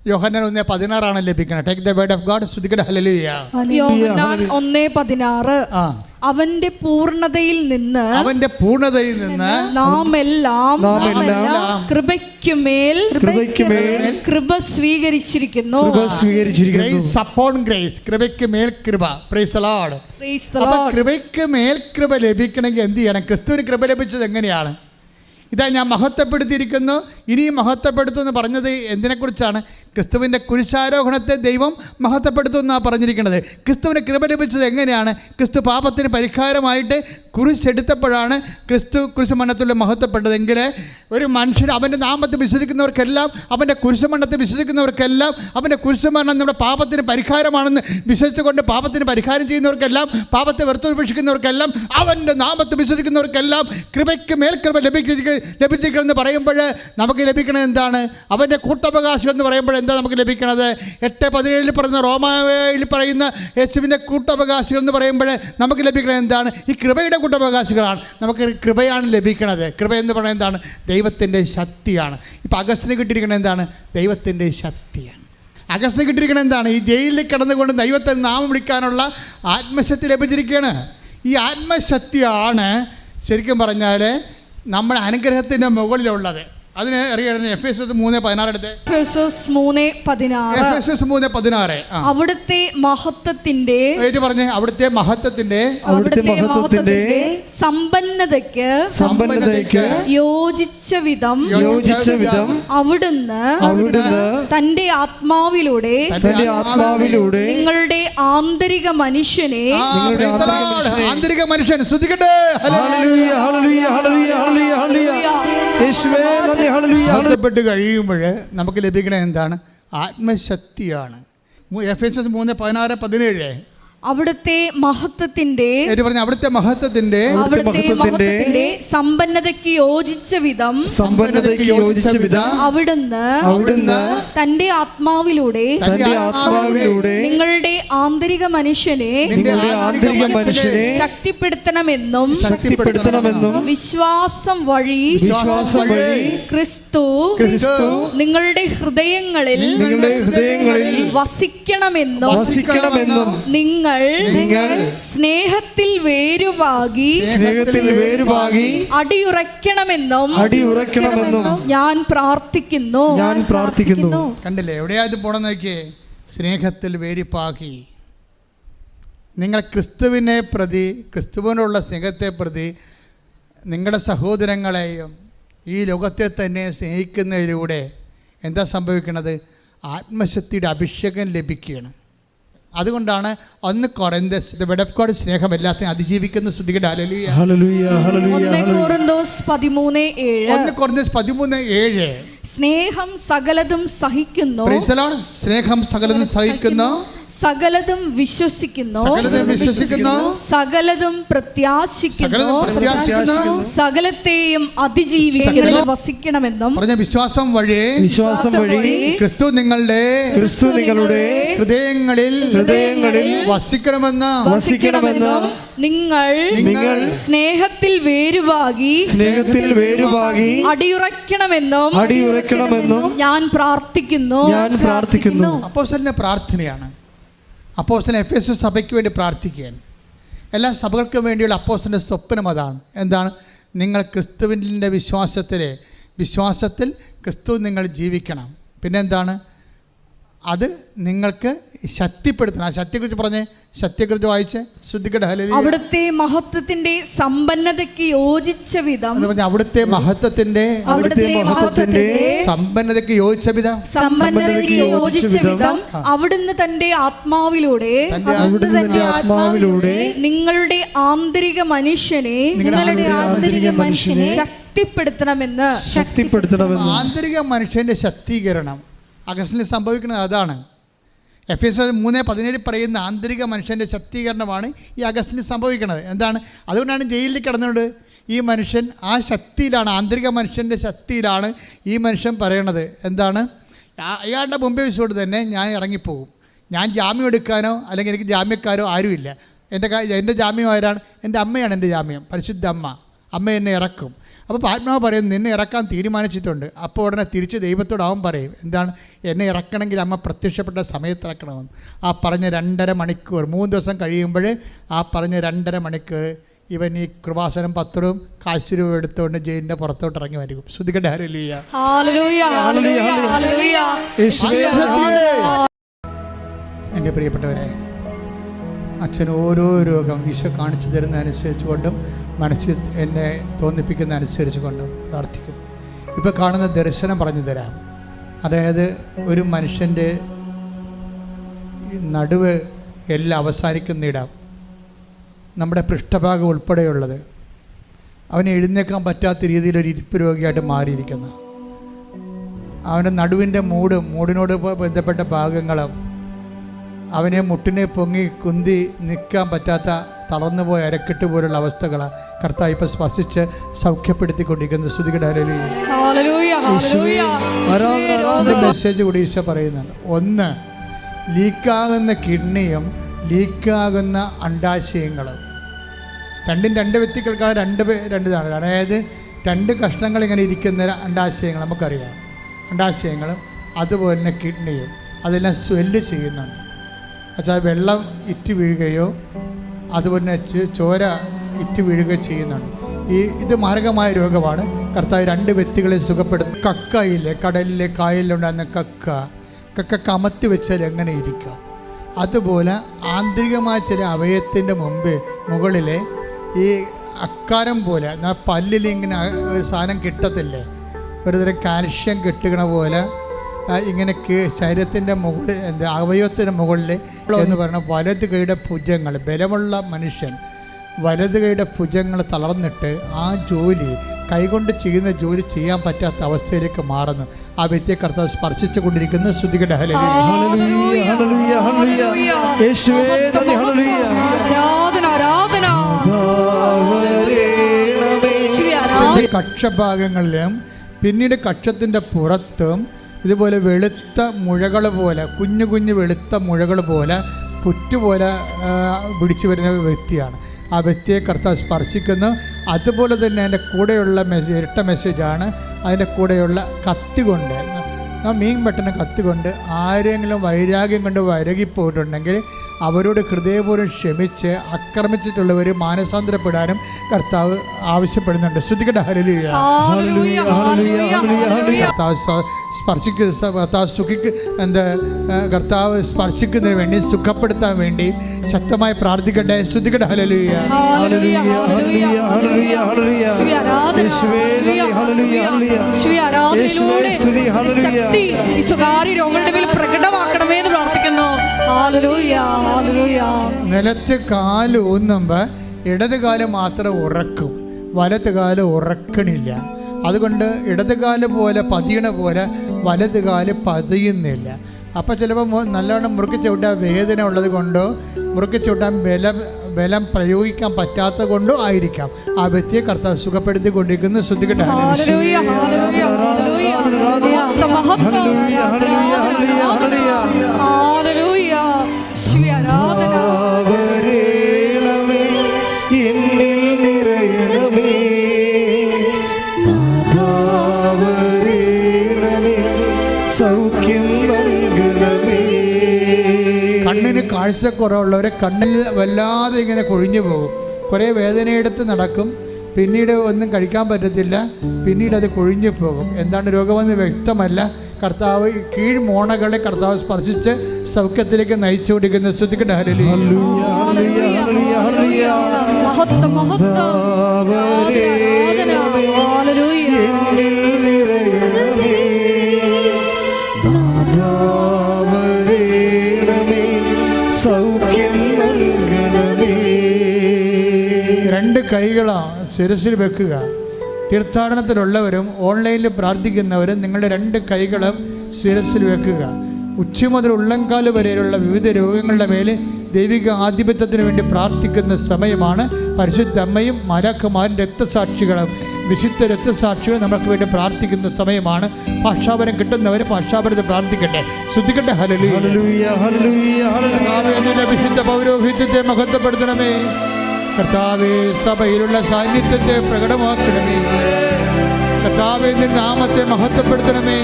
യോഹന്നാൻ 1:16 ലഭിക്കുന്നത്. Take the word of God. സ്തുതിക്കട്ടെ, ഹല്ലേലൂയ. യോഹന്നാൻ 1:16. അവന്റെ പൂർണ്ണതയിൽ നിന്ന് നാം എല്ലാം കൃപയ്ക്കുമേൽ കൃപ സ്വീകരിച്ചിരിക്കുന്നു. ഗ്രേസ് അപ്പോൺ ഗ്രേസ്, കൃപയ്ക്ക് മേൽ കൃപ. Praise the Lord. കൃപയ്ക്ക് മേൽ കൃപ ലഭിക്കണമെങ്കിൽ എന്ത് ചെയ്യണം? ക്രിസ്തുവിന് കൃപ ലഭിച്ചത് എങ്ങനെയാണ്? ഇതാ ഞാൻ മഹത്വപ്പെടുത്തിയിരിക്കുന്നു, ഇനിയും മഹത്വപ്പെടുത്തുമെന്ന് പറഞ്ഞത് എന്തിനെക്കുറിച്ചാണ്? ക്രിസ്തുവിൻ്റെ കുരിശാരോഹണത്തെ ദൈവം മഹത്വപ്പെടുത്തുമെന്നാണ് പറഞ്ഞിരിക്കുന്നത്. ക്രിസ്തുവിന് കൃപ ലഭിച്ചത് എങ്ങനെയാണ്? ക്രിസ്തു പാപത്തിന് പരിഹാരമായിട്ട് കുരിശെടുത്തപ്പോഴാണ് ക്രിസ്തു കുരിശുമരണത്തിൽ മഹത്വപ്പെട്ടതെങ്കിൽ ഒരു മനുഷ്യൻ അവൻ്റെ നാമത്തിൽ വിശ്വസിക്കുന്നവർക്കെല്ലാം, അവൻ്റെ കുരിശുമരണത്തിൽ വിശ്വസിക്കുന്നവർക്കെല്ലാം, അവൻ്റെ കുരിശുമരണം നമ്മുടെ പാപത്തിന് പരിഹാരമാണെന്ന് വിശ്വസിച്ചുകൊണ്ട് പാപത്തിന് പരിഹാരം ചെയ്യുന്നവർക്കെല്ലാം, പാപത്തെ വെറുത്തുപേക്ഷിക്കുന്നവർക്കെല്ലാം, അവൻ്റെ നാമത്തിൽ വിശ്വസിക്കുന്നവർക്കെല്ലാം കൃപയ്ക്ക് മേൽ കൃപ ലഭിച്ചിരിക്കണമെന്ന് പറയുമ്പോൾ നമുക്ക് ലഭിക്കണത് എന്താണ്? അവൻ്റെ കൂട്ടവകാശം എന്ന് പറയുമ്പോൾ എന്താ നമുക്ക് ലഭിക്കണത്? 8:17 പറയുന്ന, റോമായിൽ പറയുന്ന യേശുവിൻ്റെ കൂട്ടവകാശികൾ എന്ന് പറയുമ്പോൾ നമുക്ക് ലഭിക്കണത് എന്താണ്? ഈ കൃപയുടെ കൂട്ടവകാശികളാണ്. നമുക്ക് കൃപയാണ് ലഭിക്കണത്. കൃപ എന്ന് പറയുന്നത് എന്താണ്? ദൈവത്തിൻ്റെ ശക്തിയാണ്. ഇപ്പോൾ അഗസ്റ്റിന് കിട്ടിയിരിക്കുന്നത് എന്താണ്? ദൈവത്തിൻ്റെ ശക്തിയാണ്. അഗസ്റ്റിന് കിട്ടിയിരിക്കുന്നത് എന്താണ്? ഈ ജയിലിൽ കിടന്നുകൊണ്ട് ദൈവത്തെ നാമം വിളിക്കാനുള്ള ആത്മശക്തി ലഭിച്ചിരിക്കുകയാണ്. ഈ ആത്മശക്തിയാണ് ശരിക്കും പറഞ്ഞാൽ നമ്മുടെ അനുഗ്രഹത്തിൻ്റെ മുകളിലുള്ളത്. അതിന് അറിയണം. എഫേസ്യസ് 3:16 എടുത്ത്. എഫേസ്യസ് 3:16. അവിടുത്തെ മഹത്വത്തിന്റെ പറഞ്ഞേ, അവിടുത്തെ മഹത്വത്തിന്റെ സമ്പന്നതയ്ക്ക് യോജിച്ച വിധം അവിടുന്ന് തന്റെ ആത്മാവിലൂടെ നിങ്ങളുടെ ആന്തരിക മനുഷ്യനെ ശ്രദ്ധിക്കട്ടെ, ബന്ധപ്പെട്ട് കഴിയുമ്പോൾ നമുക്ക് ലഭിക്കണത് എന്താണ്? ആത്മശക്തിയാണ്. എഫേസ്യസ് 3:16-17. അവിടുത്തെ മഹത്വത്തിന്റെ സമ്പന്നതയ്ക്ക് യോജിച്ച വിധം അവിടുന്ന് തന്റെ ആത്മാവിലൂടെ നിങ്ങളുടെ ആന്തരിക മനുഷ്യനെ ശക്തിപ്പെടുത്തണമെന്നും വിശ്വാസം വഴി ക്രിസ്തു നിങ്ങളുടെ ഹൃദയങ്ങളിൽ വസിക്കണമെന്നും നിങ്ങൾ സ്നേഹത്തിൽ വേരുവാകി അടിയുറയ്ക്കണമെന്നും ഞാൻ പ്രാർത്ഥിക്കുന്നു. കണ്ടില്ലേ എവിടെയാ ഇത് പോണെന്ന് നോക്കിയേ? സ്നേഹത്തിൽ വേരിപ്പാക്കി. നിങ്ങൾ ക്രിസ്തുവിനെ പ്രതി, ക്രിസ്തുവിനുള്ള സ്നേഹത്തെ പ്രതി നിങ്ങളുടെ സഹോദരങ്ങളെയും ഈ ലോകത്തെ തന്നെ സ്നേഹിക്കുന്നതിലൂടെ എന്താ സംഭവിക്കുന്നത്? ആത്മശക്തിയുടെ അഭിഷേകം ലഭിക്കുകയാണ്. അതുകൊണ്ടാണ് 1 കൊറിന്തോസ് സ്നേഹം എല്ലാത്തിനും അതിജീവിക്കുന്ന. സ്തുതിക്കട്ടെ, ഹല്ലേലൂയ. 1 കൊറിന്തോസ് 13:7. സ്നേഹം സകലതും സഹിക്കുന്നു, സ്നേഹം സകലതും സഹിക്കുന്നു, സകലതും വിശ്വസിക്കുന്നു, സകലതും പ്രത്യാശിക്കുന്നു, സകലത്തെയും അതിജീവിക്കുന്നു. വസിക്കണമെന്നും വിശ്വാസം വഴി ക്രിസ്തു നിങ്ങളുടെ ഹൃദയങ്ങളിൽ വസിക്കണമെന്നും നിങ്ങൾ സ്നേഹത്തിൽ വേരുവാകി അടിയുറയ്ക്കണമെന്നും ഞാൻ പ്രാർത്ഥിക്കുന്നു. അപ്പോസ്തലന്റെ പ്രാർത്ഥനയാണ്. അപ്പോസ്തലൻ എഫേസ്യ സഭയ്ക്ക് വേണ്ടി പ്രാർത്ഥിക്കുകയാണ്. എല്ലാ സഭകൾക്കും വേണ്ടിയുള്ള അപ്പോസ്തലന്റെ സ്വപ്നം അതാണ്. എന്താണ്? നിങ്ങൾ ക്രിസ്തുവിൻ്റെ വിശ്വാസത്തിൽ ക്രിസ്തു നിങ്ങൾ ജീവിക്കണം. പിന്നെന്താണ്? അത് നിങ്ങൾക്ക് ശക്തിപ്പെടുത്തണം. ആ ശക്തിയെക്കുറിച്ച് പറഞ്ഞേ, ശക്തിയെക്കുറിച്ച് വായിച്ച്. ശ്രദ്ധിക്കട്ടെ, ഹല്ലേലൂയ. അവിടുത്തെ മഹത്വത്തിന്റെ സമ്പന്നതയ്ക്ക് യോജിച്ച വിധം, അവിടുത്തെ മഹത്വത്തിന്റെ സമ്പന്നതയ്ക്ക് യോജിച്ച വിധം അവിടുന്ന് തന്റെ ആത്മാവിലൂടെ നിങ്ങളുടെ ആന്തരിക മനുഷ്യനെ ശക്തിപ്പെടുത്തണമെന്ന്. ആന്തരിക മനുഷ്യന്റെ ശക്തീകരണം അഗസ്റ്റിനിൽ സംഭവിക്കുന്നത് അതാണ്. എഫേസ്യർ 3:17 പറയുന്ന ആന്തരിക മനുഷ്യൻ്റെ ശക്തീകരണമാണ് ഈ അഗസ്റ്റിനിൽ സംഭവിക്കുന്നത്. എന്താണ്? അതുകൊണ്ടാണ് ജയിലിൽ കിടന്നുകൊണ്ട് ഈ മനുഷ്യൻ ആ ശക്തിയിലാണ്, ആന്തരിക മനുഷ്യൻ്റെ ശക്തിയിലാണ് ഈ മനുഷ്യൻ പറയണത്. എന്താണ്? അയാളുടെ മുമ്പേ വെച്ചുകൊണ്ട് തന്നെ ഞാൻ ഇറങ്ങിപ്പോകും. ഞാൻ ജാമ്യം എടുക്കാനോ അല്ലെങ്കിൽ എനിക്ക് ജാമ്യക്കാരോ ആരുമില്ല. എൻ്റെ ജാമ്യം ആരാണ്? എൻ്റെ അമ്മയാണ് എൻ്റെ ജാമ്യം, പരിശുദ്ധ അമ്മ എന്നെ ഇറക്കും. അപ്പോൾ ആത്മാവ് പറയും നിന്നെ ഇറക്കാൻ തീരുമാനിച്ചിട്ടുണ്ട്. അപ്പോൾ ഉടനെ തിരിച്ച് ദൈവത്തോട് അവൻ പറയും എന്താണ്? എന്നെ ഇറക്കണമെങ്കിൽ അമ്മ പ്രത്യക്ഷപ്പെട്ട സമയത്ത് ഇറക്കണമെന്ന്. ആ പറഞ്ഞ 2.5 മണിക്കൂർ 3 ദിവസം കഴിയുമ്പോൾ ആ പറഞ്ഞ 2.5 മണിക്കൂർ ഇവൻ ഈ കൃപാസനം പത്രവും കാശ് രൂപ എടുത്തുകൊണ്ട് ജയിലിൻ്റെ പുറത്തോട്ട് ഇറങ്ങി വരും. ശ്രുതികട്ടെ ഹല്ലേലൂയ. എൻ്റെ പ്രിയപ്പെട്ടവരെ, അച്ഛൻ ഓരോ രോഗം ഈശോ കാണിച്ചു തരുന്ന അനുസരിച്ച് കൊണ്ടും മനസ്സിൽ എന്നെ തോന്നിപ്പിക്കുന്ന അനുസരിച്ച് കൊണ്ടും പ്രാർത്ഥിക്കും. ഇപ്പോൾ കാണുന്ന ദർശനം പറഞ്ഞു തരാം. അതായത് ഒരു മനുഷ്യൻ്റെ നടുവ് എല്ലാം അവസാനിക്കുന്നിടം, നമ്മുടെ പൃഷ്ഠഭാഗം ഉൾപ്പെടെയുള്ളത്, അവന് എഴുന്നേക്കാൻ പറ്റാത്ത രീതിയിൽ ഒരു ഇരിപ്പ് രോഗിയായിട്ട് മാറിയിരിക്കുന്നു. അവൻ്റെ നടുവിൻ്റെ മൂടിനോട് ബന്ധപ്പെട്ട ഭാഗങ്ങളും അവനെ മുട്ടിനെ പൊങ്ങി കുന്തി നിൽക്കാൻ പറ്റാത്ത തളർന്നുപോയ അരക്കെട്ട് പോലുള്ള അവസ്ഥകൾ കർത്താവ് ഇപ്പം സ്പർശിച്ച് സൗഖ്യപ്പെടുത്തിക്കൊണ്ടിരിക്കുന്നത്. ശ്രുതികട്ടെ ഹല്ലേലൂയ. മെസ്സേജ് കൂടി ഈശോ പറയുന്നുണ്ട്. ഒന്ന്, ലീക്കാകുന്ന കിഡ്നിയും ലീക്കാകുന്ന അണ്ഡാശയങ്ങളും രണ്ടും 2 വ്യക്തികൾക്കാണ് രണ്ട് ഇതാണ്. അതായത് 2 കഷ്ണങ്ങൾ ഇങ്ങനെ ഇരിക്കുന്ന അണ്ഡാശയങ്ങൾ നമുക്കറിയാം. അണ്ഡാശയങ്ങളും അതുപോലെ തന്നെ കിഡ്നിയും അതെല്ലാം സ്വെല്ല് ചെയ്യുന്നുണ്ട്. എന്നുവെച്ചാൽ വെള്ളം ഇറ്റ് വീഴുകയോ അതുപോലെ തന്നെ ചോര ഇറ്റ് വീഴുകയോ ചെയ്യുന്നുണ്ട്. ഇത് മാരകമായ രോഗമാണ്. കർത്താവ് 2 വ്യക്തികളെ സുഖപ്പെടുത്തും. കക്കയില്ലേ, കടലിലെ കായലിലുണ്ടാകുന്ന കക്ക കമത്തി വെച്ചാൽ എങ്ങനെ ഇരിക്കാം, അതുപോലെ ആന്തരികമായ ചില അവയവത്തിൻ്റെ മുകളിലെ ഈ അക്കാരം പോലെ പല്ലിൽ ഇങ്ങനെ ഒരു സാധനം കിട്ടത്തില്ലേ, ഒരുതരം കാൽഷ്യം കെട്ടുകണ പോലെ ഇങ്ങനെ ശരീരത്തിൻ്റെ മുകളിൽ അവയവത്തിൻ്റെ മുകളിൽ എന്ന് പറയുന്ന വലത് കൈയുടെ ഭുജങ്ങൾ, ബലമുള്ള മനുഷ്യൻ വലത് കൈയുടെ ഭുജങ്ങൾ തളർന്നിട്ട് ആ ജോലി കൈകൊണ്ട് ചെയ്യുന്ന ജോലി ചെയ്യാൻ പറ്റാത്ത അവസ്ഥയിലേക്ക് മാറുന്നു. ആ വ്യക്തിയെ കർത്താവ് സ്പർശിച്ചു കൊണ്ടിരിക്കുന്ന ശ്രുതികട്ടെ ഹല്ലേലൂയ. കക്ഷഭാഗങ്ങളിലും പിന്നീട് കക്ഷത്തിൻ്റെ പുറത്തും ഇതുപോലെ വെളുത്ത മുഴകൾ പോലെ, കുഞ്ഞു കുഞ്ഞു വെളുത്ത മുഴകൾ പോലെ, പുറ്റുപോലെ പിടിച്ചു വരുന്ന വ്യക്തിയാണ്. ആ വ്യക്തിയെ കർത്താവ് സ്പർശിക്കുന്നു. അതുപോലെ തന്നെ അതിൻ്റെ കൂടെയുള്ള ഇരട്ട മെസ്സേജാണ്. അതിൻ്റെ കൂടെയുള്ള കത്തി കൊണ്ട്, മീൻ വെട്ടുന്ന കത്തി കൊണ്ട് ആരെങ്കിലും വൈരാഗ്യം കൊണ്ട് വരകിപ്പോയിട്ടുണ്ടെങ്കിൽ അവരോട് ഹൃദയപൂർവ്വം ക്ഷമിച്ച് ആക്രമിച്ചിട്ടുള്ളവർ മാനസാന്തരപ്പെടാനും കർത്താവ് ആവശ്യപ്പെടുന്നുണ്ട്. ശ്രുതികട്ടെ ഹല്ലേലൂയ. കർത്താവ് സ്പർശിക്കുന്നതിന് വേണ്ടി, സുഖപ്പെടുത്താൻ വേണ്ടി ശക്തമായി പ്രാർത്ഥിക്കട്ടെ. ശ്രുതികട്ടെ ഹല്ലേലൂയ. പ്രകടമാക്കണമേ എന്ന് പ്രാർത്ഥിക്കുന്നു. നിലത്ത് കാല് ഊന്നുമ്പോൾ ഇടത് കാല് മാത്രം ഉറക്കും, വലത് കാല് ഉറക്കണില്ല. അതുകൊണ്ട് ഇടത് കാല് പോലെ പതിയണ പോലെ വലത് കാല് പതിയുന്നില്ല. അപ്പോൾ ചിലപ്പോൾ നല്ലവണ്ണം മുറുക്കി ചവിട്ടാൻ വേദന ഉള്ളത് കൊണ്ടോ മുറുക്കി ചവിട്ടാൻ ബലം പ്രയോഗിക്കാൻ പറ്റാത്ത കൊണ്ടോ ആയിരിക്കാം ആ വ്യക്തിയെ കർത്താവ് സുഖപ്പെടുത്തിക്കൊണ്ടിരിക്കുന്നു. ശ്രുതികട്ടെ കണ്ണിന് കാഴ്ചക്കുറവുള്ളവരെ കണ്ണിൽ വല്ലാതെ ഇങ്ങനെ കൊഴിഞ്ഞു പോകും. കുറേ വേദനയെടുത്ത് നടക്കും, പിന്നീട് ഒന്നും കഴിക്കാൻ പറ്റത്തില്ല, പിന്നീട് അത് കൊഴിഞ്ഞു പോകും. എന്താണ് രോഗമെന്ന് വ്യക്തമല്ല. കർത്താവ് കീഴ്മോണകളെ കർത്താവ് സ്പർശിച്ച് സൗഖ്യത്തിലേക്ക് നയിച്ചു കൊണ്ടിരിക്കുന്ന ശ്രുതികട്ടെ ഹല്ലേലൂയ. രണ്ട് കൈകളാണ് ശിരസിൽ വെക്കുക. തീർത്ഥാടനത്തിലുള്ളവരും ഓൺലൈനിൽ പ്രാർത്ഥിക്കുന്നവരും നിങ്ങളുടെ 2 കൈകളും ശിരസിൽ വെക്കുക. ഉച്ച മുതൽ ഉള്ളംകാല് വരെയുള്ള വിവിധ രോഗങ്ങളുടെ മേലെ ദൈവിക ആധിപത്യത്തിന് വേണ്ടി പ്രാർത്ഥിക്കുന്ന സമയമാണ്. പരിശുദ്ധ അമ്മയും മാലാഖമാരും രക്തസാക്ഷികളും വിശുദ്ധ രക്തസാക്ഷികളും നമുക്ക് വേണ്ടി പ്രാർത്ഥിക്കുന്ന സമയമാണ്. ഭാഷാപരം കിട്ടുന്നവർ ഭാഷാപരത്തെ പ്രാർത്ഥിക്കട്ടെ, ശ്രദ്ധിക്കട്ടെ. ഹല്ലേലൂയ, ഹല്ലേലൂയ, ഹല്ലേലൂയ. വിശുദ്ധ പൗരോഹിത്യത്തെ മഹത്വപ്പെടുത്തണമേ. കർത്താവേ, സഭയിലുള്ള സാന്നിധ്യത്തെ പ്രകടമാക്കണമേ. കർത്താവേ, നിന്റെ നാമത്തെ മഹത്വപ്പെടുത്തണമേ.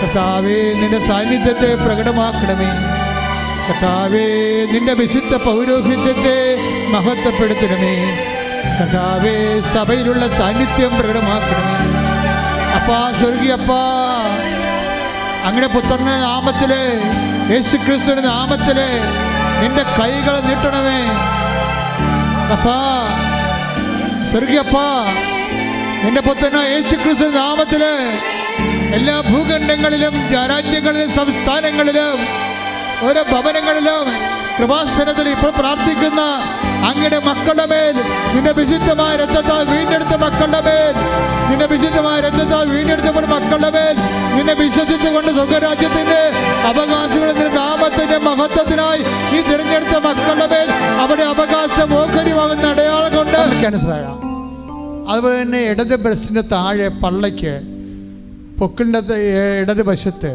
കർത്താവേ, നിന്റെ സാന്നിധ്യത്തെ പ്രകടമാക്കണമേ. കർത്താവേ, നിന്റെ വിശുദ്ധ പൗരോഹിത്യത്തെ മഹത്വപ്പെടുത്തണമേ. കർത്താവേ, സഭയിലുള്ള സാന്നിധ്യം പ്രകടമാക്കണമേ. അപ്പാ, സ്വർഗീയപ്പാ, അങ്ങയുടെ പുത്രന്റെ നാമത്തില്, യേശു ക്രിസ്തുവിന്റെ നാമത്തില് നിന്റെ കൈകൾ നീട്ടണമേ. അപ്പാ, സ്വർഗീയപ്പാ, നിന്റെ പുത്രനായ യേശു ക്രിസ്തുവിന്റെ നാമത്തില് എല്ലാ ഭൂഖണ്ഡങ്ങളിലും രാജ്യങ്ങളിലും സംസ്ഥാനങ്ങളിലും ഓരോ ഭവനങ്ങളിലും കൃപാസനത്തിൽ ഇപ്പോൾ പ്രാർത്ഥിക്കുന്ന അങ്ങയുടെ മക്കളുടെ മേൽ നിന്റെ വിശുദ്ധമായ രക്തത്താൽ വീണ്ടെടുത്ത മക്കളുടെ മേൽ, നിന്റെ വിശുദ്ധമായ രക്തത്താൽ വീണ്ടെടുത്തപ്പോൾ മക്കളുടെ മേൽ നിന്നെ വിശ്വസിച്ചുകൊണ്ട് സ്വർഗരാജ്യത്തിന്റെ അവകാശങ്ങളുടെ നാമത്തിന്റെ മഹത്വത്തിനായി ഈ തിരഞ്ഞെടുത്ത മക്കളുടെ മേൽ അവിടെ അവകാശം ഓഹരിയാകുന്ന അടയാളം കൊണ്ട് മനസ്സിലാകാം. അതുപോലെ തന്നെ ഇടത് ബ്രസ്റ്റിൻ്റെ താഴെ പള്ളയ്ക്ക് പൊക്കിൻ്റെ ഇടത് വശത്ത്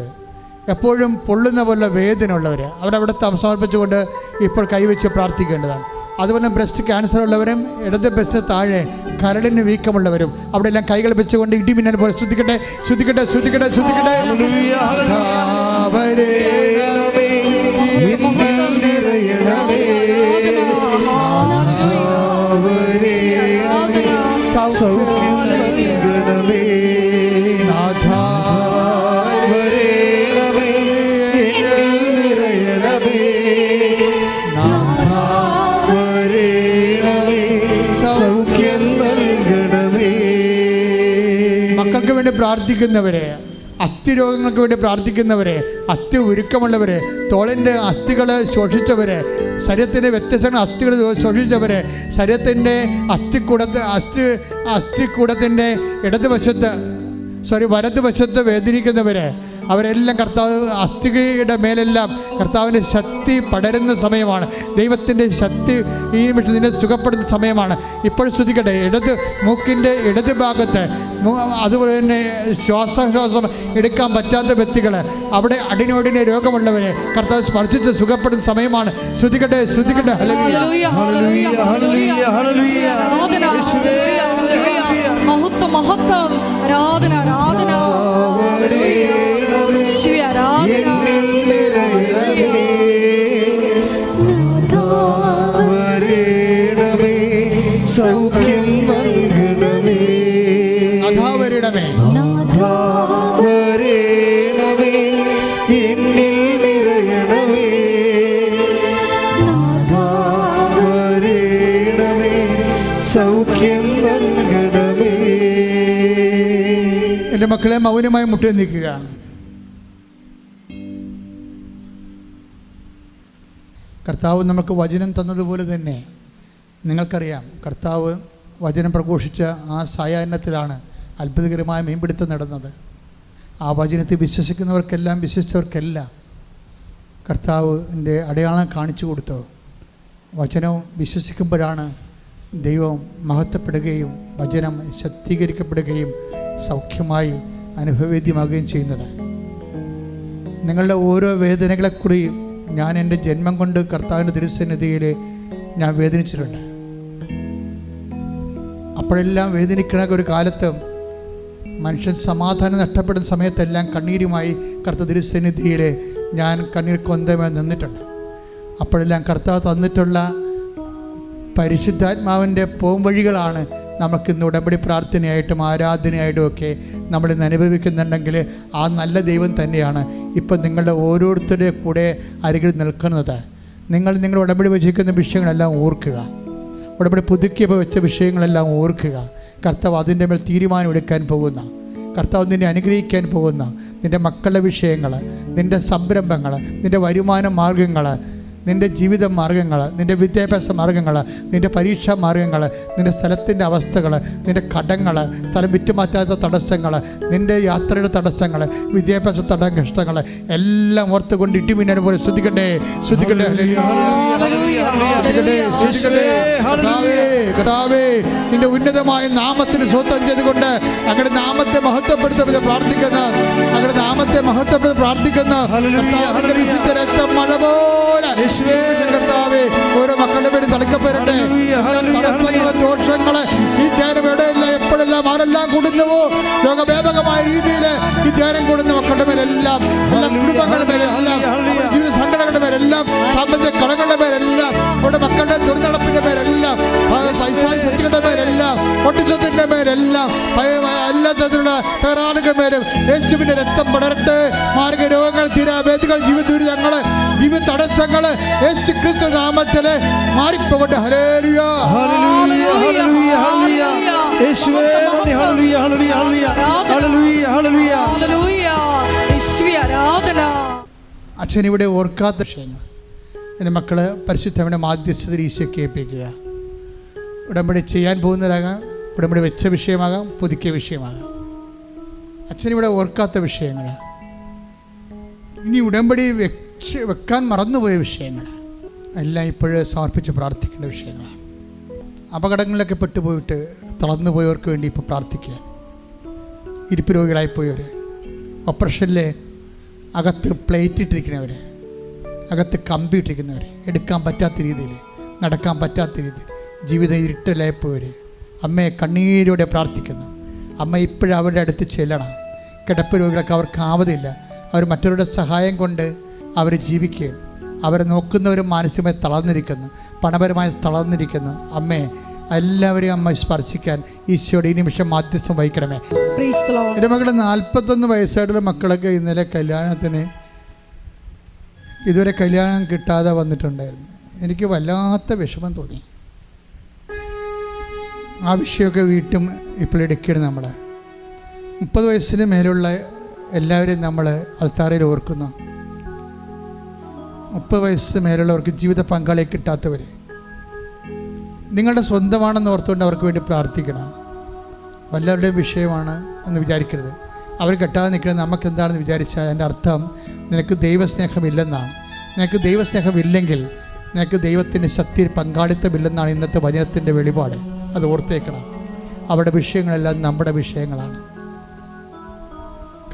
എപ്പോഴും പൊള്ളുന്ന പോലെ വേദന ഉള്ളവർ അവരവിടെ സമർപ്പിച്ചുകൊണ്ട് ഇപ്പോൾ കൈവച്ച് പ്രാർത്ഥിക്കേണ്ടതാണ്. അതുപോലെ ബ്രസ്റ്റ് ക്യാൻസർ ഉള്ളവരും ഇടത് ബ്രസ്റ്റിന് താഴെ കരളിന് വീക്കമുള്ളവരും അവിടെ എല്ലാം കൈകൾ വെച്ചുകൊണ്ട് ഇടിമിന്നൽ പോലെ ശ്രദ്ധിക്കട്ടെ, ശ്രദ്ധിക്കട്ടെ, ശ്രദ്ധിക്കട്ടെ, ശ്രദ്ധിക്കട്ടെ. മക്കൾക്ക് വേണ്ടി പ്രാർത്ഥിക്കുന്നവരെ, അസ്ഥി രോഗങ്ങൾക്ക് വേണ്ടി പ്രാർത്ഥിക്കുന്നവരെ, അസ്ഥി ഉരുക്കമുള്ളവരെ, തോളിൻ്റെ അസ്ഥികൾ ശോഷിച്ചവരെ, ശരീരത്തിൻ്റെ വ്യത്യസ്ത അസ്ഥികൾ ശോഷിച്ചവരെ, ശരീരത്തിൻ്റെ അസ്ഥിക്കൂടത്തിൻ്റെ വലതുവശത്ത് വേദനിക്കുന്നവരെ, അവരെല്ലാം കർത്താവ് അസ്ഥിയുടെ മേലെല്ലാം കർത്താവിൻ്റെ ശക്തി പടരുന്ന സമയമാണ്. ദൈവത്തിൻ്റെ ശക്തി ഈ നിമിഷത്തിനെ സുഖപ്പെടുന്ന സമയമാണ്. ഇപ്പോൾ ശ്രദ്ധിക്കട്ടെ, മൂക്കിൻ്റെ ഇടത് ഭാഗത്ത്, അതുപോലെ തന്നെ ശ്വാസം എടുക്കാൻ പറ്റാത്ത വ്യക്തികൾ, അവിടെ അടിനോടിനെ രോഗമുള്ളവരെ കർത്താവ് സ്പർശിച്ച് സുഖപ്പെടുന്ന സമയമാണ്. ശ്രദ്ധിക്കട്ടെ, ശ്രദ്ധിക്കട്ടെ. മഹത്വം, മഹത്വം, ആരാധന, ആരാധന, സൗഖ്യം നൽകണമേ. നാഥാവരണമേ, നാഥാവരണമേ, എന്നിൽ നിറയണമേ. നാഥാവരണമേ, സൗഖ്യം നൽകണമേ. എൻ്റെ മക്കളെ മൗനമായി മുട്ടി നിൽക്കുക. കർത്താവ് നമുക്ക് വചനം തന്നതുപോലെ തന്നെ നിങ്ങൾക്കറിയാം, കർത്താവ് വചനം പ്രഘോഷിച്ച ആ സായാഹ്നത്തിലാണ് അത്ഭുതകരമായ മീൻപിടുത്തം നടന്നത്. ആ വചനത്തെ വിശ്വസിച്ചവർക്കെല്ലാം കർത്താവിൻ്റെ അടയാളം കാണിച്ചു കൊടുത്തു. വചനം വിശ്വസിക്കുമ്പോഴാണ് ദൈവം മഹത്വപ്പെടുകയും വചനം ശക്തീകരിക്കപ്പെടുകയും സൗഖ്യമായി അനുഭവവേദ്യമാകുകയും ചെയ്യുന്നത്. നിങ്ങളുടെ ഓരോ വേദനകളെക്കുറിയും ഞാൻ എൻ്റെ ജന്മം കൊണ്ട് കർത്താവിൻ്റെ തിരുസന്നിധിയിൽ ഞാൻ വേദനിച്ചിട്ടുണ്ട്. അപ്പോഴെല്ലാം വേദനിക്കണ ഒരു കാലത്ത് മനുഷ്യൻ സമാധാനം നഷ്ടപ്പെടുന്ന സമയത്തെല്ലാം കണ്ണീരുമായി കർത്താവ് തിരുസന്നിധിയിൽ ഞാൻ കണ്ണീർ കൊന്തമായി നിന്നിട്ടുണ്ട്. അപ്പോഴെല്ലാം കർത്താവ് തന്നിട്ടുള്ള പരിശുദ്ധാത്മാവിൻ്റെ പോംവഴികളാണ് നമുക്കിന്ന് ഉടമ്പടി പ്രാർത്ഥനയായിട്ടും ആരാധനയായിട്ടും ഒക്കെ നമ്മളിന്ന് അനുഭവിക്കുന്നുണ്ടെങ്കിൽ ആ നല്ല ദൈവം തന്നെയാണ് ഇപ്പം നിങ്ങളുടെ ഓരോരുത്തരുടെ കൂടെ അരികിൽ നിൽക്കുന്നത്. നിങ്ങൾ ഉടമ്പടി വച്ചിരിക്കുന്ന വിഷയങ്ങളെല്ലാം ഓർക്കുക. ഉടമ്പടി പുതുക്കിയപ്പോൾ വെച്ച വിഷയങ്ങളെല്ലാം ഓർക്കുക. കർത്താവ് അതിൻ്റെ മേൽ തീരുമാനം എടുക്കാൻ പോകുന്ന, കർത്താവ് നിന്നെ അനുഗ്രഹിക്കാൻ പോകുന്ന നിൻ്റെ മക്കളുടെ വിഷയങ്ങൾ, നിൻ്റെ സംരംഭങ്ങൾ, നിൻ്റെ വരുമാന മാർഗങ്ങൾ, നിൻ്റെ ജീവിത മാർഗ്ഗങ്ങൾ, നിൻ്റെ വിദ്യാഭ്യാസ മാർഗ്ഗങ്ങൾ, നിൻ്റെ പരീക്ഷാ മാർഗ്ഗങ്ങൾ, നിൻ്റെ സ്ഥലത്തിൻ്റെ അവസ്ഥകൾ, നിൻ്റെ കടങ്ങൾ, സ്ഥലം വിറ്റുമാറ്റാത്ത തടസ്സങ്ങൾ, നിൻ്റെ യാത്രയുടെ തടസ്സങ്ങൾ, വിദ്യാഭ്യാസ കഷ്ടങ്ങൾ എല്ലാം ഓർത്തുകൊണ്ട് ഇടിമിന്നൽ പോലെ ശ്രദ്ധിക്കട്ടെ. നിന്റെ ഉന്നതമായ നാമത്തിന് സ്വന്തം ചെയ്തുകൊണ്ട് അങ്ങയുടെ നാമത്തെ മഹത്വപ്പെടുത്തുന്നത് പ്രാർത്ഥിക്കുന്ന, അങ്ങയുടെ നാമത്തെ മഹത്വപ്പെടുത്തി പ്രാർത്ഥിക്കുന്ന രക്തം മഴ പോലെ കർത്താവേ ഓരോ മക്കളുടെ പേര് തളിക്കപ്പെടട്ടെ. ദോഷങ്ങള് ഈ ധ്യാനം എവിടെയല്ല എപ്പോഴെല്ലാം ആരെല്ലാം കൂടുന്നുവോ ലോകവ്യാപകമായ രീതിയിൽ ഈ ധ്യാനം കൂടുന്ന മക്കളുടെ പേരെല്ലാം, എല്ലാ കുടുംബങ്ങളുടെ പേരെല്ലാം, ജീവിത സംഘടനകളുടെ പേരെല്ലാം, സാമ്പത്തിക കടകളുടെ പേരെല്ലാം, അവരുടെ മക്കളുടെ ദുർനടപ്പിന്റെ പേരെല്ലാം, പൈസായുടെ പേരെല്ലാം, ഒട്ടിച്ചത്തിന്റെ പേരെല്ലാം, എല്ലാ തരത്തിലുള്ള പേരാളുകളുടെ പേരും യേശുവിന്റെ രക്തം പടരട്ടെ. മാർഗ രോഗങ്ങൾ, തീരാവേദികൾ, ജീവിത ദുരിതങ്ങള്, ജീവിത തടസ്സങ്ങള് യേശു ക്രിസ്തു നാമത്തില് മാറിപ്പോകട്ടെ. ഹല്ലേലൂയ, ഹല്ലേലൂയ, ഹല്ലേലൂയ, ഹല്ലേലൂയ. യേശുവേ നന്ദി. ഹല്ലേലൂയ, ഹല്ലേലൂയ, ഹല്ലേലൂയ, ഹല്ലേലൂയ, ഹല്ലേലൂയ. യേശുവേ ആരാധന. അച്ഛൻ ഇവിടെ ഓർക്കാത്ത വിഷയങ്ങൾ എൻ്റെ മക്കള് പരിശുദ്ധയുടെ മാധ്യസ്ഥതയിൽ ഈശോയ്ക്ക് ഏൽപ്പിക്കുക. ഉടമ്പടി ചെയ്യാൻ പോകുന്നവരാകാം, ഉടമ്പടി വെച്ച വിഷയമാകാം, പുതുക്കിയ വിഷയമാകാം. അച്ഛനിവിടെ ഓർക്കാത്ത വിഷയങ്ങൾ, ഇനി ഉടമ്പടി വെക്കാൻ മറന്നുപോയ വിഷയങ്ങൾ എല്ലാം ഇപ്പോഴും സമർപ്പിച്ച് പ്രാർത്ഥിക്കേണ്ട വിഷയങ്ങളാണ്. അപകടങ്ങളിലൊക്കെ പെട്ടുപോയിട്ട് തളർന്നുപോയവർക്ക് വേണ്ടി ഇപ്പോൾ പ്രാർത്ഥിക്കുക. ഇരിപ്പ് രോഗികളായിപ്പോയവർ, ഓപ്പറേഷനിലെ അകത്ത് പ്ലേറ്റ് ഇട്ടിരിക്കുന്നവർ, അകത്ത് കമ്പി ഇട്ടിരിക്കുന്നവർ, എടുക്കാൻ പറ്റാത്ത രീതിയിൽ, നടക്കാൻ പറ്റാത്ത രീതിയിൽ ജീവിതം ഇരുട്ടലായിപ്പോയവർ അമ്മയെ കണ്ണീരോടെ പ്രാർത്ഥിക്കുന്നു. അമ്മ ഇപ്പോഴും അവരുടെ അടുത്ത് ചെല്ലണം. കിടപ്പ് രോഗികളൊക്കെ അവർക്ക് ആവതില്ല. അവർ മറ്റവരുടെ സഹായം കൊണ്ട് അവർ ജീവിക്കുകയും അവരെ നോക്കുന്നവരും മാനസികമായി തളർന്നിരിക്കുന്നു, പണപരമായി തളർന്നിരിക്കുന്നു. അമ്മേ എല്ലാവരെയും അമ്മ സ്പർശിക്കാൻ ഈശോയുടെ ഈ നിമിഷം മാധ്യസ്ഥം വഹിക്കണമേ. എൻ്റെ മക്കളുടെ 41 വയസ്സായിട്ടുള്ള മക്കളൊക്കെ ഇന്നലെ കല്യാണത്തിന് ഇതുവരെ കല്യാണം കിട്ടാതെ വന്നിട്ടുണ്ടായിരുന്നു. എനിക്ക് വല്ലാത്ത വിഷമം തോന്നി. ആ വിഷയമൊക്കെ വീട്ടും ഇപ്പോൾ എടുക്കണം. നമ്മൾ 30 വയസ്സിന് മേലുള്ള എല്ലാവരെയും നമ്മൾ അൾത്താരയിൽ ഓർക്കുന്നു. 30 വയസ്സ് മേലുള്ളവർക്ക് ജീവിത പങ്കാളിയെ കിട്ടാത്തവർ നിങ്ങളുടെ സ്വന്തമാണെന്ന് ഓർത്തുകൊണ്ട് അവർക്ക് വേണ്ടി പ്രാർത്ഥിക്കണം. വല്ലവരുടെയും വിഷയമാണ് എന്ന് വിചാരിക്കരുത്. അവർ കെട്ടാതെ നിൽക്കുന്നത് നമുക്ക് എന്താണെന്ന് വിചാരിച്ചാൽ അതിൻ്റെ അർത്ഥം നിനക്ക് ദൈവസ്നേഹമില്ലെന്നാണ്. നിനക്ക് ദൈവസ്നേഹമില്ലെങ്കിൽ നിനക്ക് ദൈവത്തിൻ്റെ ശക്തിയിൽ പങ്കാളിത്തമില്ലെന്നാണ് ഇന്നത്തെ വചനത്തിൻ്റെ വെളിപാട്. അത് ഓർത്തേക്കണം. അവരുടെ വിഷയങ്ങളെല്ലാം നമ്മുടെ വിഷയങ്ങളാണ്.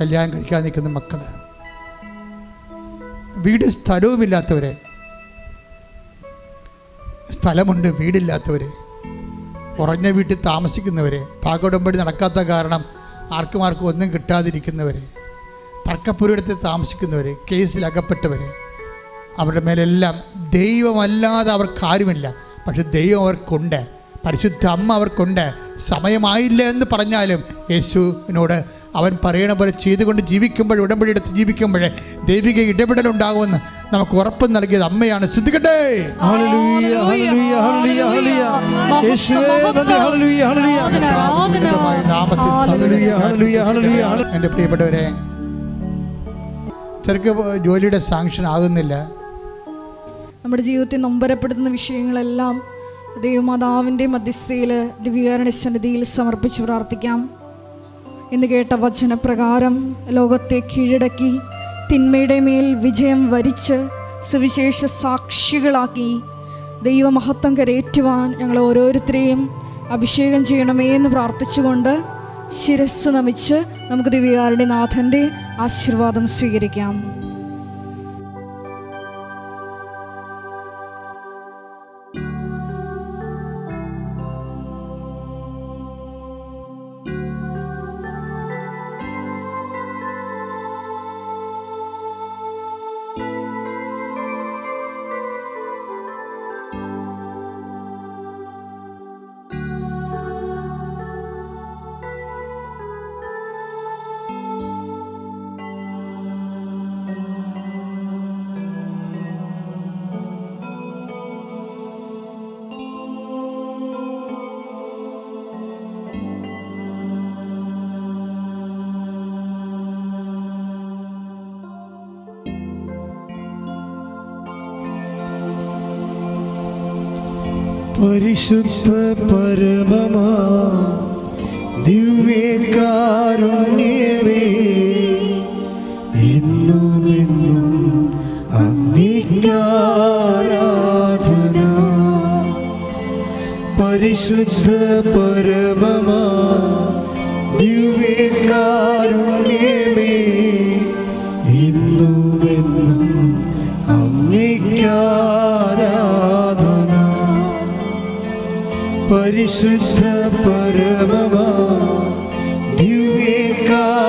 കല്യാണം കഴിക്കാൻ നിൽക്കുന്ന മക്കൾ, വീട് സ്ഥലവുമില്ലാത്തവരെ, സ്ഥലമുണ്ട് വീടില്ലാത്തവർ, കുറഞ്ഞ വീട്ടിൽ താമസിക്കുന്നവർ, പാകോടമ്പടി നടക്കാത്ത കാരണം ആർക്കും ഒന്നും കിട്ടാതിരിക്കുന്നവർ, തർക്കപ്പുരയിടത്ത് താമസിക്കുന്നവർ, കേസിലകപ്പെട്ടവർ, അവരുടെ മേലെല്ലാം ദൈവമല്ലാതെ അവർക്കാരുമില്ല. പക്ഷെ ദൈവം അവർക്കുണ്ട്, പരിശുദ്ധ അമ്മ അവർക്കുണ്ട്. സമയമായില്ല എന്ന് പറഞ്ഞാലും യേശുവിനോട് അവൻ പറയണ പോലെ ചെയ്തുകൊണ്ട് ജീവിക്കുമ്പോൾ, ഉടമ്പടി എടുത്ത് ജീവിക്കുമ്പോൾ ദൈവിക ഇടപെടലുണ്ടാകുമെന്ന് നമുക്ക് ഉറപ്പ് നൽകിയത് അമ്മയാണ്. ശ്രദ്ധിക്കട്ടെ. എൻ്റെ പ്രിയപ്പെട്ടവരെ, ചെറുക്ക് ജോലിയുടെ സാങ്ഷൻ ആകുന്നില്ല. നമ്മുടെ ജീവിതത്തെ നൊമ്പരപ്പെടുത്തുന്ന വിഷയങ്ങളെല്ലാം ദൈവമാതാവിൻ്റെ മധ്യസ്ഥയിൽ ദിവ്യകാരുണ്യ സന്നിധിയിൽ സമർപ്പിച്ച് പ്രാർത്ഥിക്കാം. ഇന്ന് കേട്ട വചനപ്രകാരം ലോകത്തെ കീഴടക്കി തിന്മയുടെ മേൽ വിജയം വരിച്ച് സുവിശേഷ സാക്ഷികളാക്കി ദൈവമഹത്വം കരയേറ്റുവാൻ ഞങ്ങൾ ഓരോരുത്തരെയും അഭിഷേകം ചെയ്യണമേ എന്ന് പ്രാർത്ഥിച്ചുകൊണ്ട് ശിരസ്സ് നമിച്ച് നമുക്ക് ദിവ്യകാരുണ്യ നാഥൻ്റെ ആശീർവാദം സ്വീകരിക്കാം. പരിശുദ്ധ പരമമാ ദിവ്യകാരുണ്യമേ, എന്നുമെന്നും അങ്ങേക്കാരാധന. പരിശുദ്ധ പരമമാ ദിവ്യകാരുണ്യമേ, എന്നുമെന്നും അങ്ങേക്കാരാധന. പരിശുദ്ധ പരമമാ ദിവ്യകാരുണ്യമേ,